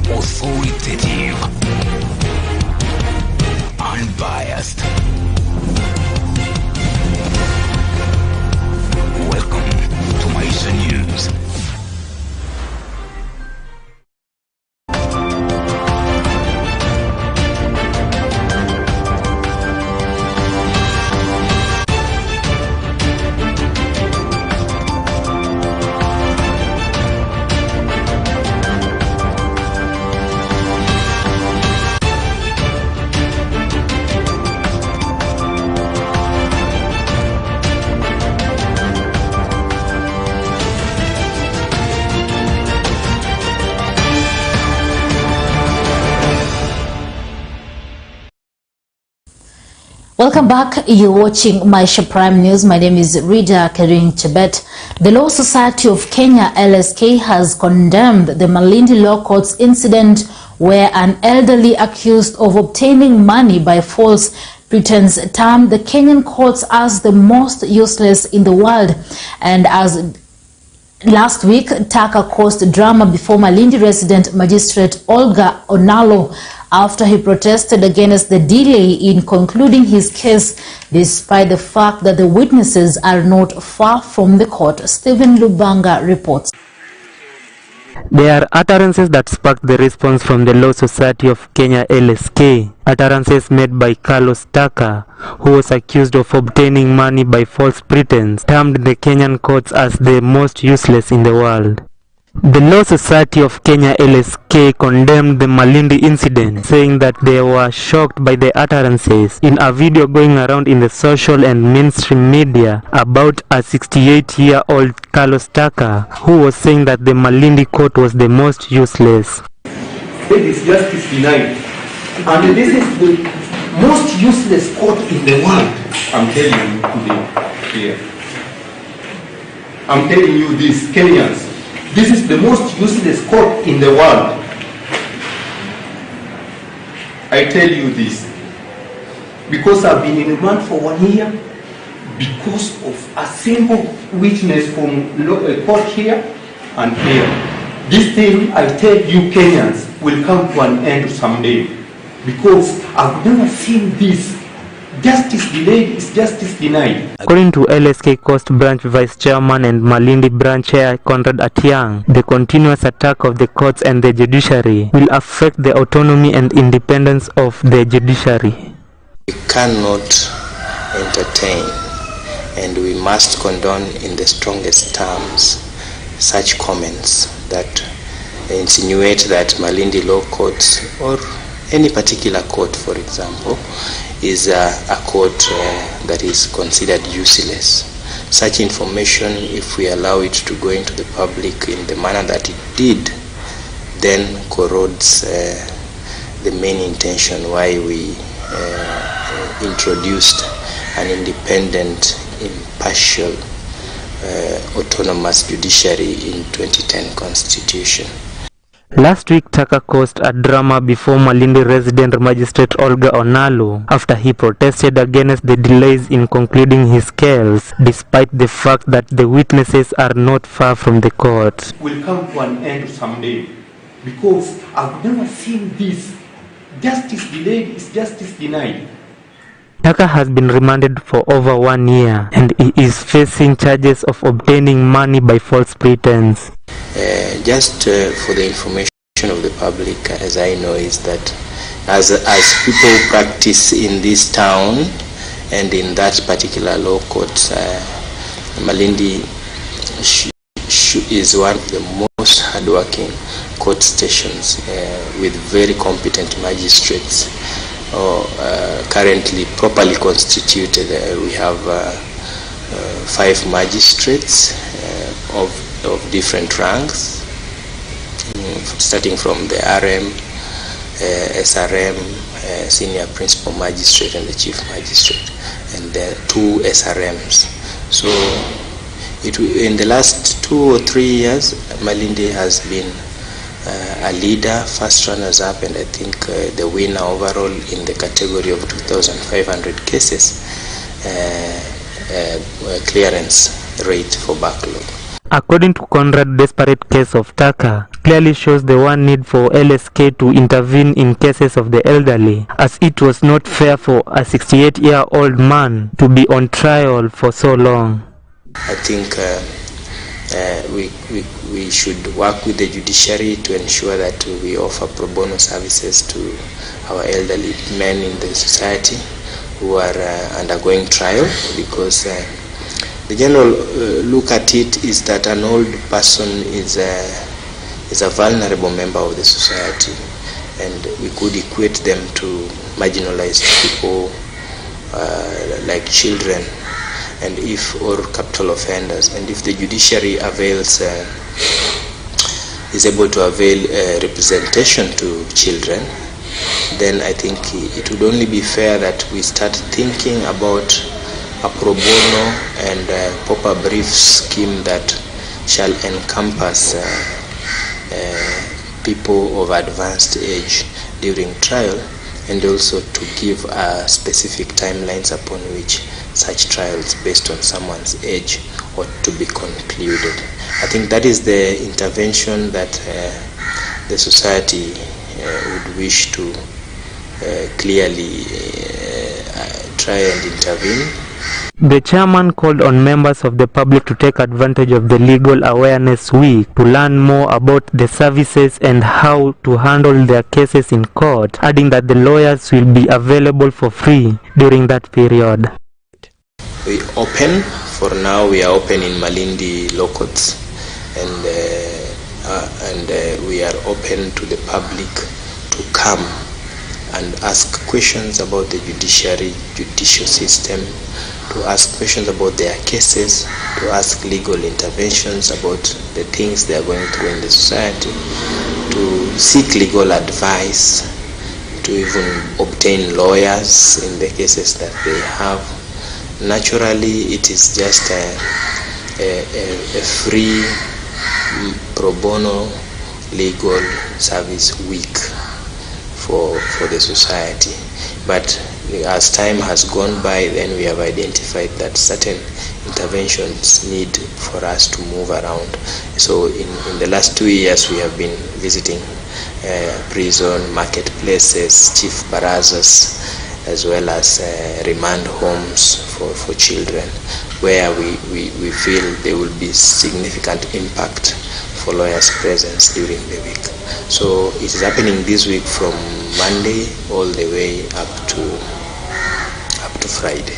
Authoritative. Unbiased. Welcome to Maisha News. Welcome back. You're watching Maisha Prime News. My name is Rida Kering Chebet. The Law Society of Kenya, LSK, has condemned the Malindi Law Courts incident where an elderly accused of obtaining money by false pretense termed the Kenyan courts as the most useless in the world. And as last week, Taka caused drama before Malindi resident magistrate Olga Onalo after he protested against the delay in concluding his case, despite the fact that the witnesses are not far from the court. Stephen Lubanga reports. There are utterances that sparked the response from the Law Society of Kenya, LSK. Utterances made by Carlos Taka, who was accused of obtaining money by false pretense, termed the Kenyan courts as the most useless in the world. The Law Society of Kenya, LSK, condemned the Malindi incident, saying that they were shocked by the utterances in a video going around in the social and mainstream media about a 68-year-old Carlos Taka, who was saying that the Malindi court was the most useless. It is justice denied, and this is the most useless court in the world. I'm telling you today, here. I'm telling you this, Kenyans. This is the most useless court in the world. I tell you this because I've been in remand for 1 year because of a simple witness from a court here and here. This thing, I tell you Kenyans, will come to an end someday because I've never seen this. Justice delayed is justice denied. According to LSK Coast Branch Vice Chairman and Malindi Branch Chair Conrad Atiang, the continuous attack of the courts and the judiciary will affect the autonomy and independence of the judiciary. We cannot entertain and we must condone in the strongest terms such comments that insinuate that Malindi Law Courts or any particular court, for example, is a court that is considered useless. such information, if we allow it to go into the public in the manner that it did, then corrodes the main intention why we introduced an independent, impartial, autonomous judiciary in 2010 Constitution. Last week, Taka caused a drama before Malindi resident Magistrate Olga Onalo after he protested against the delays in concluding his case, despite the fact that the witnesses are not far from the court. Will come to an end someday, because I've never seen this. Justice delayed is justice denied. Taka has been remanded for over 1 year and he is facing charges of obtaining money by false pretense. Just for the information of the public, as I know, is that as people practice in this town and in that particular law court, Malindi is one of the most hardworking court stations with very competent magistrates. Currently properly constituted. We have 5 magistrates of different ranks, starting from the RM, SRM, senior principal magistrate and the chief magistrate, and there are 2 SRMs. So in the last 2 or 3 years, Malindi has been a leader, first runners up, and I think the winner overall in the category of 2,500 cases clearance rate for backlog. According to Conrad, desperate case of Taka clearly shows the one need for LSK to intervene in cases of the elderly, as it was not fair for a 68-year-old man to be on trial for so long. I think we should work with the judiciary to ensure that we offer pro bono services to our elderly men in the society who are undergoing trial, because the general look at it is that an old person is a vulnerable member of the society, and we could equate them to marginalized people like children, and or capital offenders, and if the judiciary is able to avail representation to children, then I think it would only be fair that we start thinking about a pro bono and proper brief scheme that shall encompass people of advanced age during trial, and also to give specific timelines upon which such trials based on someone's age ought to be concluded. I think that is the intervention that the society would wish to clearly try and intervene. The chairman called on members of the public to take advantage of the Legal Awareness Week to learn more about the services and how to handle their cases in court, adding that the lawyers will be available for free during that period. We open, for now we are open in Malindi law courts, and we are open to the public to come and ask questions about the judicial system, to ask questions about their cases, to ask legal interventions about the things they are going through in the society, to seek legal advice, to even obtain lawyers in the cases that they have. Naturally, it is just a free pro bono legal service week for the society. But as time has gone by, then we have identified that certain interventions need for us to move around. So in the last 2 years, we have been visiting prison, marketplaces, chief barazas, as well as remand homes for children, where we feel there will be significant impact for lawyers' presence during the week. So it is happening this week from Monday all the way up to Friday.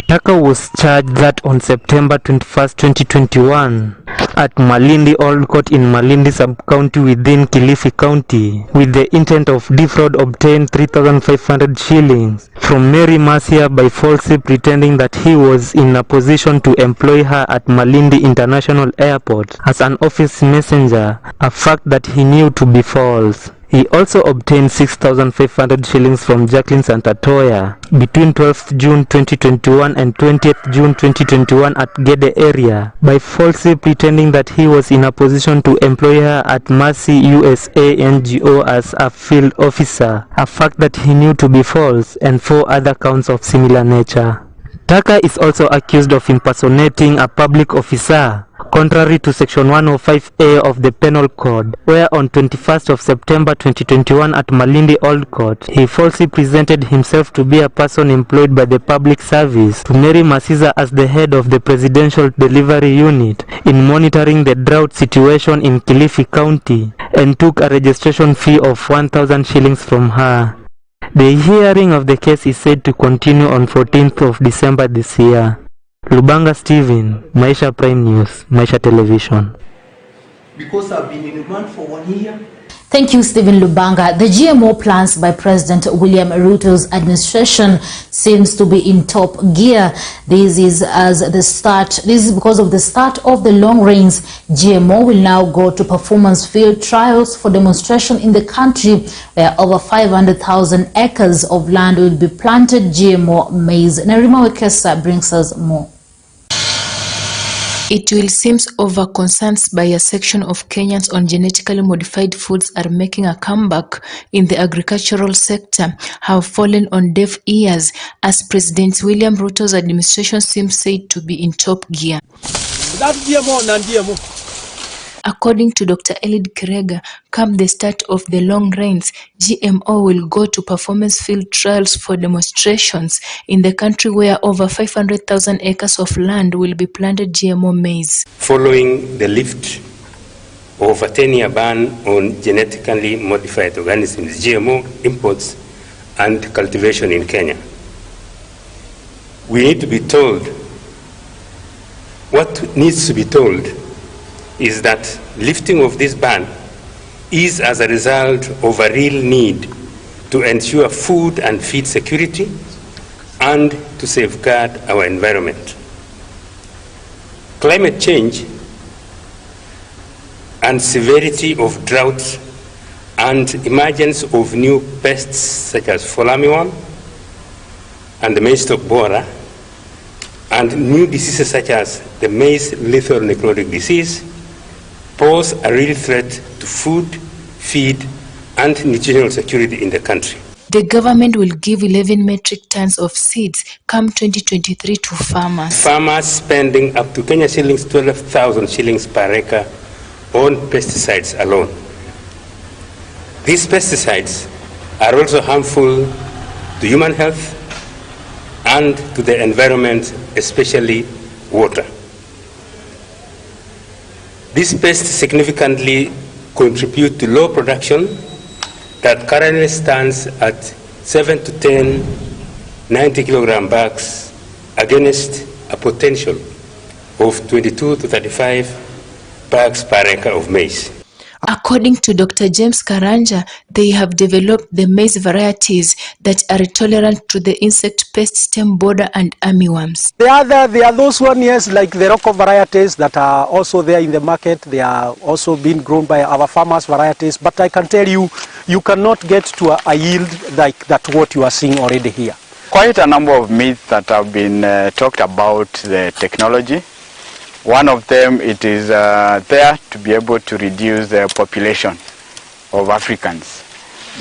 Taka was charged that on September 21st, 2021, at Malindi Old Court in Malindi sub-county within Kilifi County with the intent of defraud obtained 3,500 shillings from Mary Maisha by falsely pretending that he was in a position to employ her at Malindi International Airport as an office messenger, a fact that he knew to be false. He also obtained 6,500 shillings from Jacqueline Santatoya between 12th June 2021 and 20th June 2021 at Gede area by falsely pretending that he was in a position to employ her at Mercy USA NGO as a field officer, a fact that he knew to be false, and 4 other counts of similar nature. Taka is also accused of impersonating a public officer, contrary to Section 105A of the Penal Code, where on 21st of September 2021 at Malindi Old Court, he falsely presented himself to be a person employed by the public service to Mary Maisha as the head of the Presidential Delivery Unit in monitoring the drought situation in Kilifi County, and took a registration fee of 1,000 shillings from her. The hearing of the case is said to continue on 14th of December this year. Lubanga Stephen, Maisha Prime News, Maisha Television. Because I've been in remand for 1 year. Thank you, Stephen Lubanga. The GMO plans by President William Ruto's administration seems to be in top gear. This is because of the start of the long-range. GMO will now go to performance field trials for demonstration in the country, where over 500,000 acres of land will be planted GMO maize. Narima Wekesa brings us more. It will seem over concerns by a section of Kenyans on genetically modified foods are making a comeback in the agricultural sector have fallen on deaf ears as President William Ruto's administration seems said to be in top gear. According to Dr. Elid Kirega, come the start of the long range, GMO will go to performance field trials for demonstrations in the country where over 500,000 acres of land will be planted GMO maize. Following the lift of a 10-year ban on genetically modified organisms, GMO imports and cultivation in Kenya, we need to be told, what needs to be told is that lifting of this ban is as a result of a real need to ensure food and feed security and to safeguard our environment. Climate change and severity of droughts and emergence of new pests such as folamiworm and the maize stalk borer and new diseases such as the maize lethal necrotic disease pose a real threat to food, feed, and nutritional security in the country. The government will give 11 metric tons of seeds come 2023 to farmers. Farmers spending up to Kenya shillings 12,000 shillings per acre on pesticides alone. These pesticides are also harmful to human health and to the environment, especially water. These pests significantly contribute to low production that currently stands at 7 to 10 90 kilogram bags against a potential of 22 to 35 bags per acre of maize. According to Dr. James Karanja, they have developed the maize varieties that are tolerant to the insect pest stem border and armyworms. There are those one, yes, like the Rocco varieties that are also there in the market. They are also being grown by our farmers varieties. But I can tell you, you cannot get to a yield like that what you are seeing already here. Quite a number of myths that have been talked about the technology. One of them, it is there to be able to reduce the population of Africans.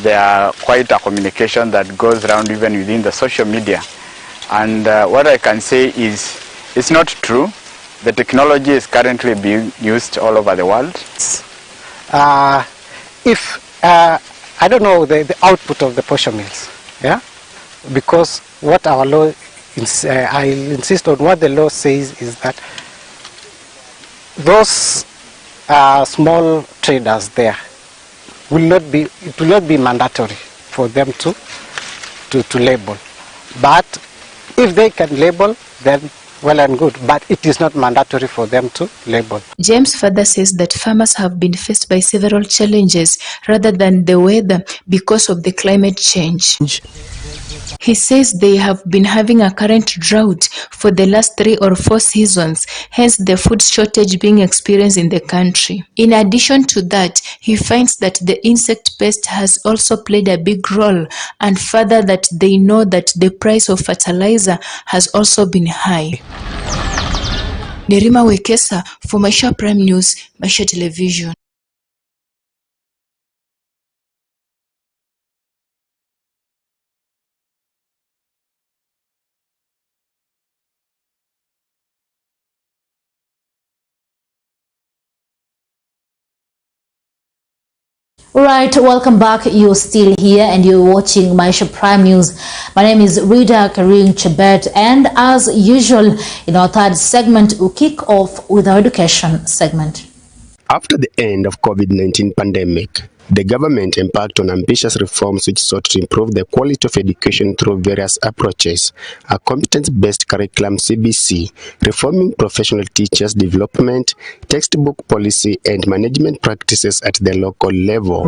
There are quite a communication that goes around even within the social media. And what I can say is, it's not true. The technology is currently being used all over the world. I don't know the output of the posture mills, yeah? Because what our law, I insist on what the law says is that those small traders there it will not be mandatory for them to label. But if they can label, then well and good, but it is not mandatory for them to label. James further says that farmers have been faced by several challenges rather than the weather because of the climate change. He says they have been having a current drought for the last 3 or 4 seasons, hence the food shortage being experienced in the country. In addition to that, he finds that the insect pest has also played a big role, and further that they know that the price of fertilizer has also been high. Nerima Wekesa for Maisha Prime News, Maisha Television. Right, welcome back. You're still here and you're watching Maisha Prime News. My name is Rida Karim Chebet, and as usual, in our third segment, we'll kick off with our education segment. After the end of COVID-19 pandemic, the government embarked on ambitious reforms which sought to improve the quality of education through various approaches: a competence-based curriculum (CBC), reforming professional teachers' development, textbook policy, and management practices at the local level.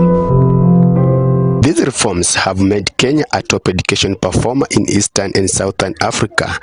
These reforms have made Kenya a top education performer in Eastern and Southern Africa.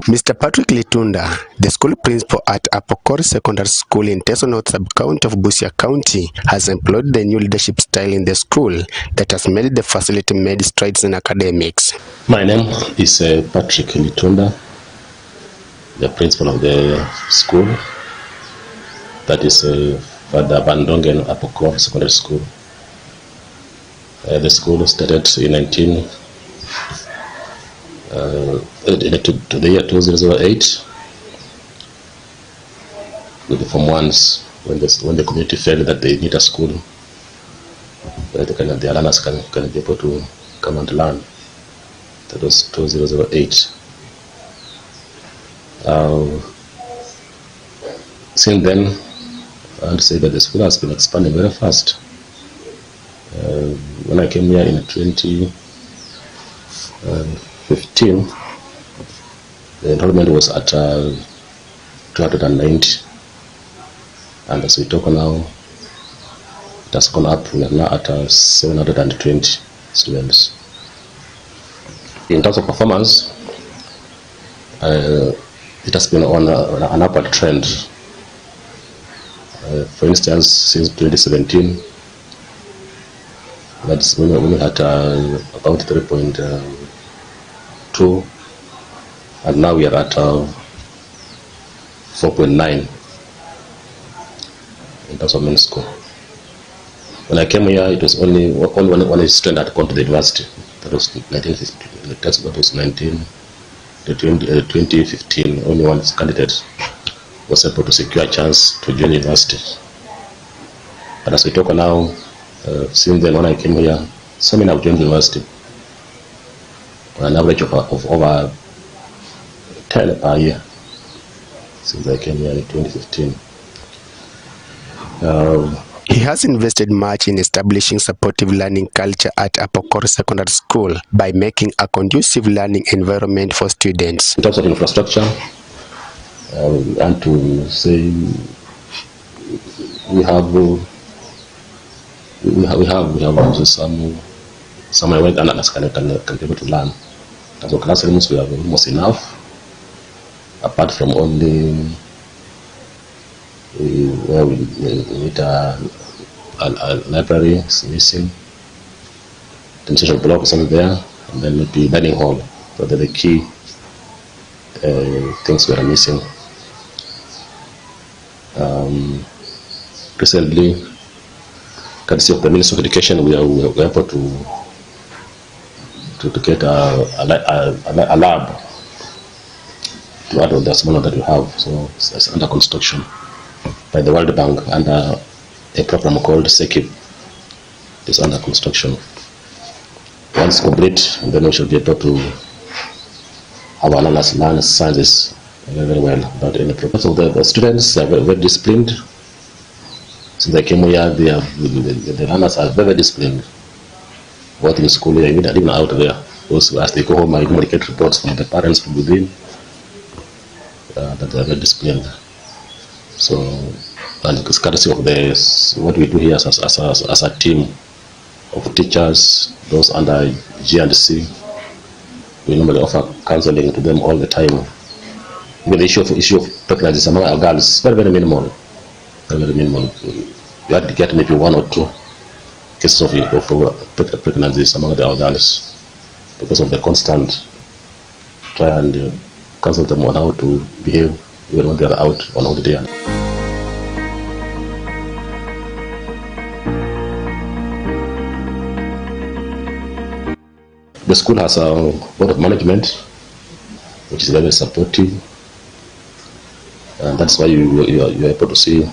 Mr. Patrick Litunda, the school principal at Apokori Secondary School in Teso North Sub-County of Busia County, has employed the new leadership style in the school that has made the facility made strides in academics. My name is Patrick Litunda, the principal of the school, that is Father Bandongen Apokori Secondary School. The school started in to the year 2008 with the Form 1s, when the community felt that they need a school where the learners can be able to come and learn. That was 2008. Since then, I want to say that the school has been expanding very fast. When I came here in 2015, the enrollment was at 290, and as we talk now, it has gone up. We are now at 720 students. In terms of performance, it has been on an upward trend. For instance, since 2017, that's when we had about 3.2, and now we are at 4.9 in terms of main score. When I came here, it was only one student had gone to the university. That was 1950. The test that was 2015. Only one candidate was able to secure a chance to join university. But as we talk now, since then when I came here, so many have joined university. On an average of over 10 per year since I came here in 2015. He has invested much in establishing supportive learning culture at Apokori Secondary School by making a conducive learning environment for students. In terms of infrastructure, and to say we have also some way learners can be able to learn. In terms of classrooms, we have almost enough, apart from only where we need a library is missing, demonstration block is not there, and then maybe dining hall. So they're the key things we are missing. Recently, courtesy of the Ministry of Education, we are able to get a lab to add on the small that we have. So it's under construction by the World Bank under a program called SEKIP. It's under construction. Once complete, then we should be able to our learners learn sciences very, very well without any problem. So the students are very, very disciplined. Since they came here, the learners are very, very disciplined. Both in school, even out there. Also, as they go home, I normally get reports from the parents from within that they are very disciplined. So, and it's courtesy of what we do here as a team of teachers, those under G&C. We normally offer counseling to them all the time. Even the issue of pregnancy among our girls is very, very minimal. Very, very minimal. You had to get maybe 1 or 2 cases of pregnancies among our girls because of the constant try and counsel them on how to behave even when they are out on holiday. The school has a board of management which is very supportive, and that's why you are able to see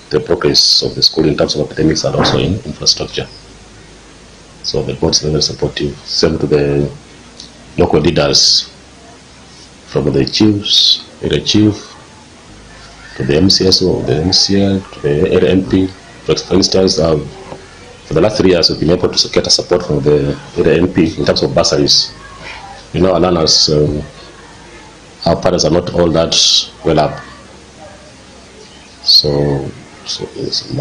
the progress of the school in terms of academics and also in infrastructure. So the board is very supportive. Same to the local leaders, from the chiefs, area chief, to the MCSO, the MCL, to the area MP. For instance, for the last 3 years, we've been able to get a support from the area MP in terms of bursaries. Our learners, our parents are not all that well up. So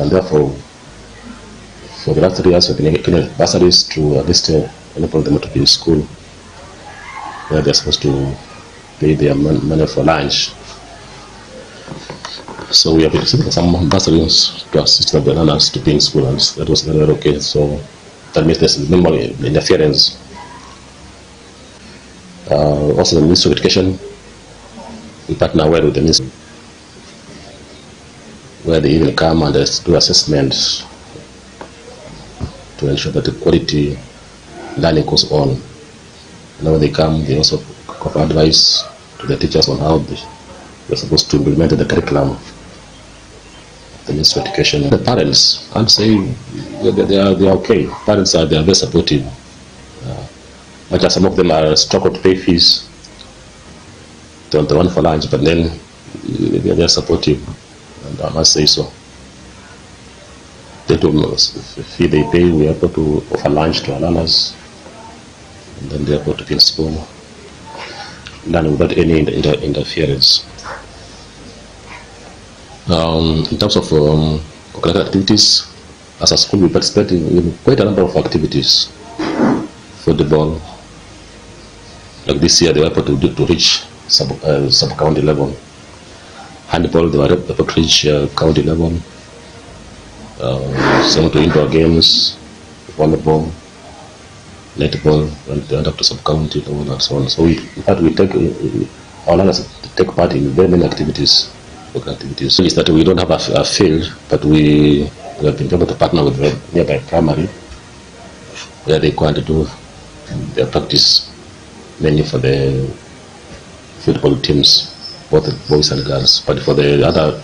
and therefore, for the last 3 years, we've been getting bursaries to at least enable them to be in school where they're supposed to pay their money for lunch. So we have been receiving some bursaries to assist the learners to be in school, and that was very, very okay. So that means there's minimal interference. Also, the Ministry of Education, we partner well with the Ministry, where they even come and do assessments to ensure that the quality learning goes on. And when they come, they also offer advice to the teachers on how they're supposed to implement the curriculum. The Ministry of Education. The parents, I'm saying they are okay. Parents they are very supportive. But some of them are struggle to pay fees. They want to run for lunch, but then they are supportive, and I must say so. They do fee they pay. We are able to offer lunch to our learners, and then they are able to be in school, learning without any interference. In terms of curricular activities, as a school we participate in quite a number of activities. Football, like this year they were able to reach sub-county level. Handball, they were able to reach county level. Some to indoor games, volleyball, netball, and they went up to sub-county level and so on. So in fact we take our learners take part in very many activities. Activities is that we don't have a field, but we have been able to partner with the nearby primary, where they go and do their practice mainly for the football teams, both boys and girls. But for the other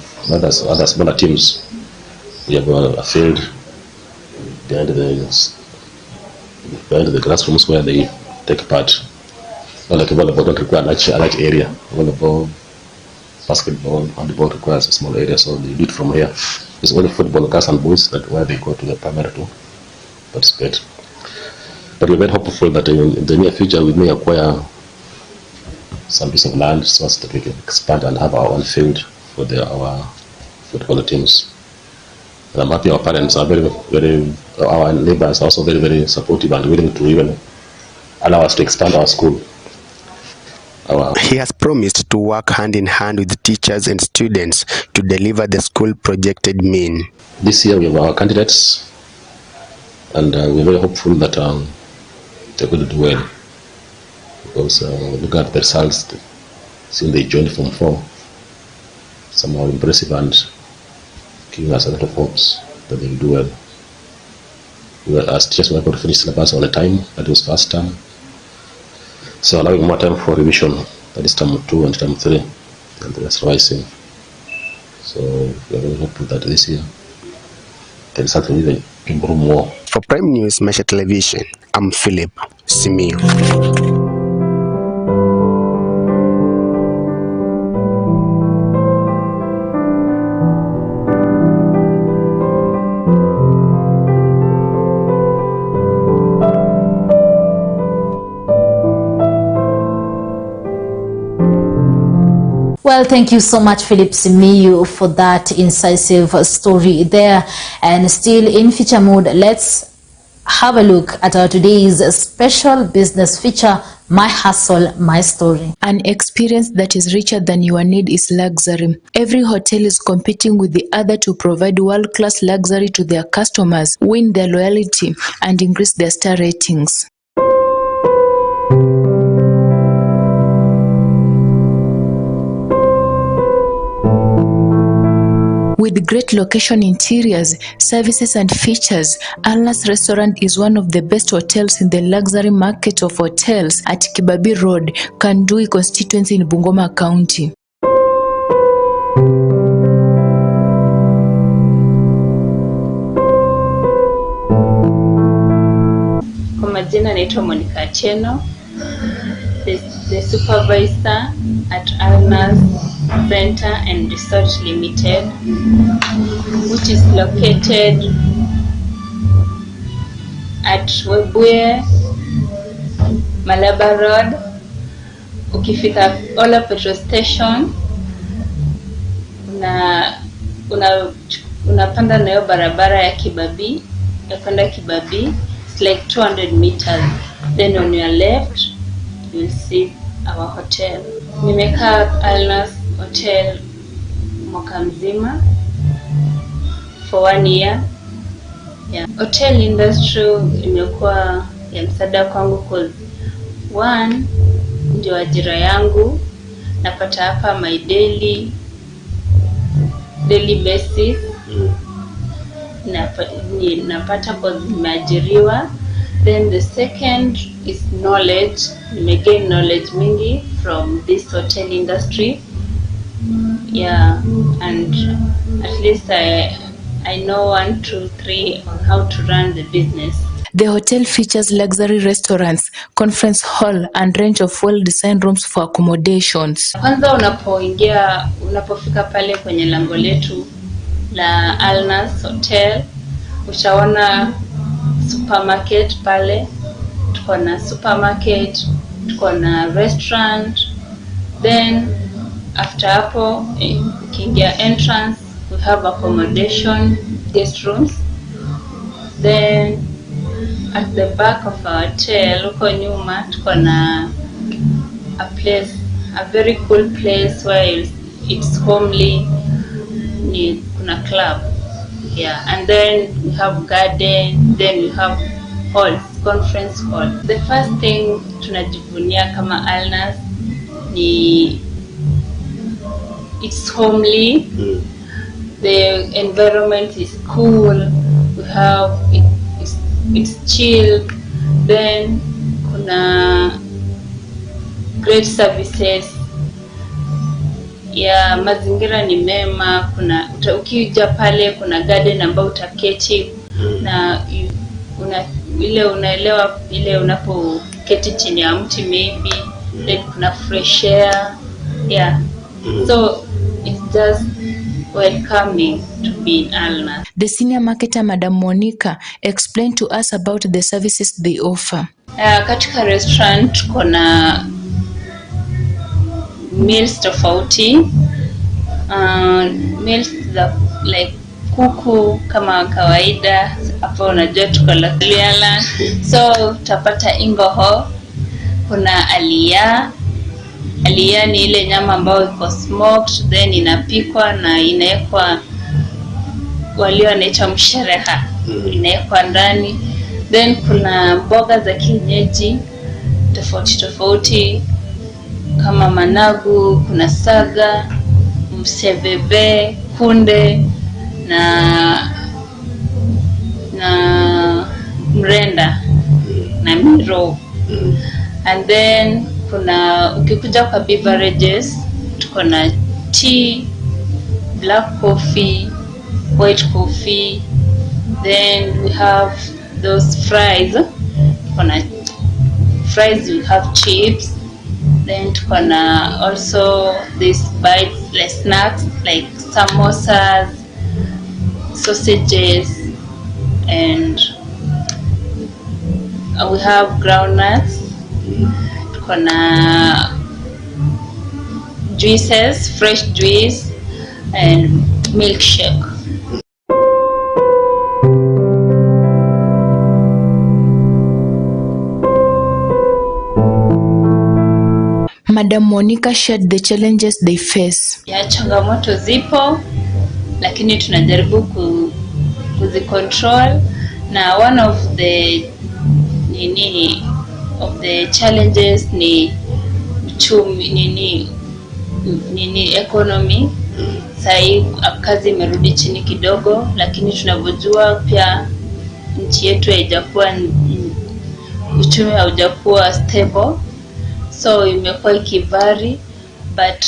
smaller teams, we have a field behind the classrooms where they take part. Not like volleyball, don't require a large area. Volleyball, basketball, handball requires a small area, so they do it from here. It's only football, girls and boys, that where they go to the primary to participate. But we're very hopeful that in the near future we may acquire some piece of land so that we can expand and have our own field for our football teams. And I'm happy our parents are our neighbors are also very, very supportive and willing to even allow us to expand our school. He has promised to work hand in hand with teachers and students to deliver the school projected mean. This year we have our candidates, and we're very hopeful that they're going to do well, because look at the results since they joined Form 4. Some are impressive and giving us a lot of hopes that they will do well. As teachers, we were able to finish syllabus on the time. That was first term. So allowing more time for revision, that is term 2 and term 3, and the rest revising. So we are very hopeful that this year the result will even improve more. For Prime News Maisha Television, I'm Philip Simio. Well, thank you so much, Philip Simiyu, for that incisive story there. And still in feature mode, let's have a look at our today's special business feature, My Hustle, My Story. An experience that is richer than your need is luxury. Every hotel is competing with the other to provide world-class luxury to their customers, win their loyalty, and increase their star ratings. With great location interiors, services and features, Alnas Restaurant is one of the best hotels in the luxury market of hotels at Kibabi Road, Kandui constituency in Bungoma County. Kwa majina naitwa Monica Cheno, the supervisor at Alnas Center and Resort Limited, which is located at Webuye, Malaba Road. Ukifika Ola petrol station, unapanda nayo barabara ya Kibabi, yapanda Kibabi. It's like 200 meters. Then on your left, you'll see our hotel. Nimekaa Alnas Hotel mwaka mzima for 1 year. Yeah. Hotel industry imekuwa ya msaada kwangu cause one, ndio ajira yangu, napata hapa my daily basis. Napata cause nimeajiriwa. Then the second is knowledge. Gain knowledge mingi from this hotel industry. Yeah, and at least I know 1, 2, 3 on how to run the business. The hotel features luxury restaurants, conference hall, and range of well-designed rooms for accommodations. Kwanza unapofika pale kwenye lango letu la Alnas Hotel, utaona supermarket pale. Tuko na supermarket, tuko na restaurant. Then after hapo, ukiingia entrance, we have accommodation, guest rooms. Then at the back of our hotel, uko nyuma, tuko na a very cool place where it's homely. Kuna club. Yeah, and then we have garden, then we have halls, conference hall. The first thing tunajivunia kama Alnas ni it's homely. The environment is cool. We have it's chill. Then kuna great services. Ya mazingira ni mema. Ukija pale kuna garden ambao utaketi na unaelewa ile unapoketi chini ya mti maybe. Then kuna fresh air. Yeah. So it's just welcoming to be in Alnas. The senior marketer, Madam Monica, explained to us about the services they offer. Katika restaurant kuna meals tofauti. Meals like kuku kama kawaida. Hapo unajua tuko Liala. So utapata ingoho. Kuna alia. Alia ni ile nyama ambayo iko smoked, then inapikwa na inawekwa walio wanaita mshereha. Inawekwa ndani. Then kuna mboga za kienyeji tofauti kama managu, kuna saga, mseveve, kunde na mrenda na miro. And then ukikuja kwa beverages, tuko na tea, black coffee, white coffee. Then we have those fries. Tuko na fries, we have chips. Then tuko na also these bites like snacks like samosas, sausages, and we have groundnuts. Tuko na juices, fresh juice and milkshake. Madam Monica shared the challenges they face. Ya changamoto zipo, lakini tunajaribu kuzicontrol, na one of the challenges ni uchumi, economy. Sai kazi imerudi chini kidogo, lakini tunavyojua pia nchi yetu haijakuwa, uchumi haujakuwa stable, so imekuwa ikivari, but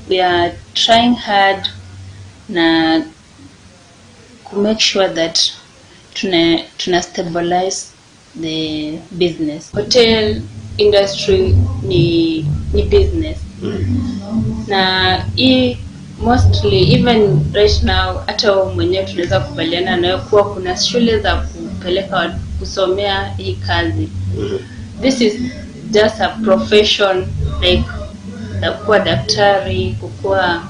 we are trying hard na to make sure that tuna stabilize the business. Hotel industry ni business. Na mostly even right now hata mwenyewe tunaweza kubaliana nayo kuwa kuna shule za kupeleka kusomea hii kazi. This is just a profession, like kuwa daktari, kukuwa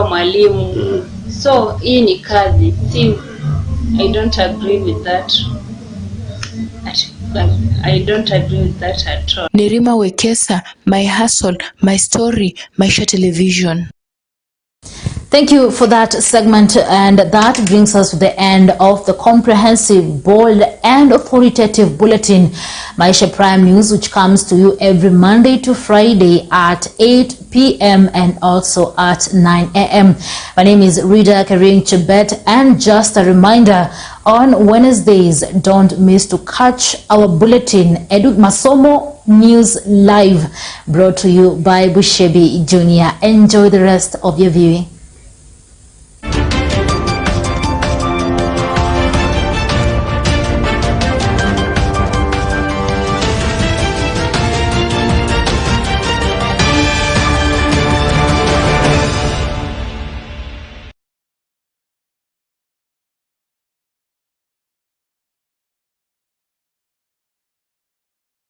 mwalimu. So hii ni kazi. I don't agree with that. I don't agree with that at all. Nirima Wekesa, My Hustle, My Story, Maisha Television. Thank you for that segment, and that brings us to the end of the comprehensive, bold and authoritative bulletin, Maisha Prime News, which comes to you every Monday to Friday at 8 p.m. and also at 9 a.m. My name is Rida Karing Chebet, and just a reminder, on Wednesdays, don't miss to catch our bulletin, Edu Masomo News Live, brought to you by Bushebi Jr. Enjoy the rest of your viewing.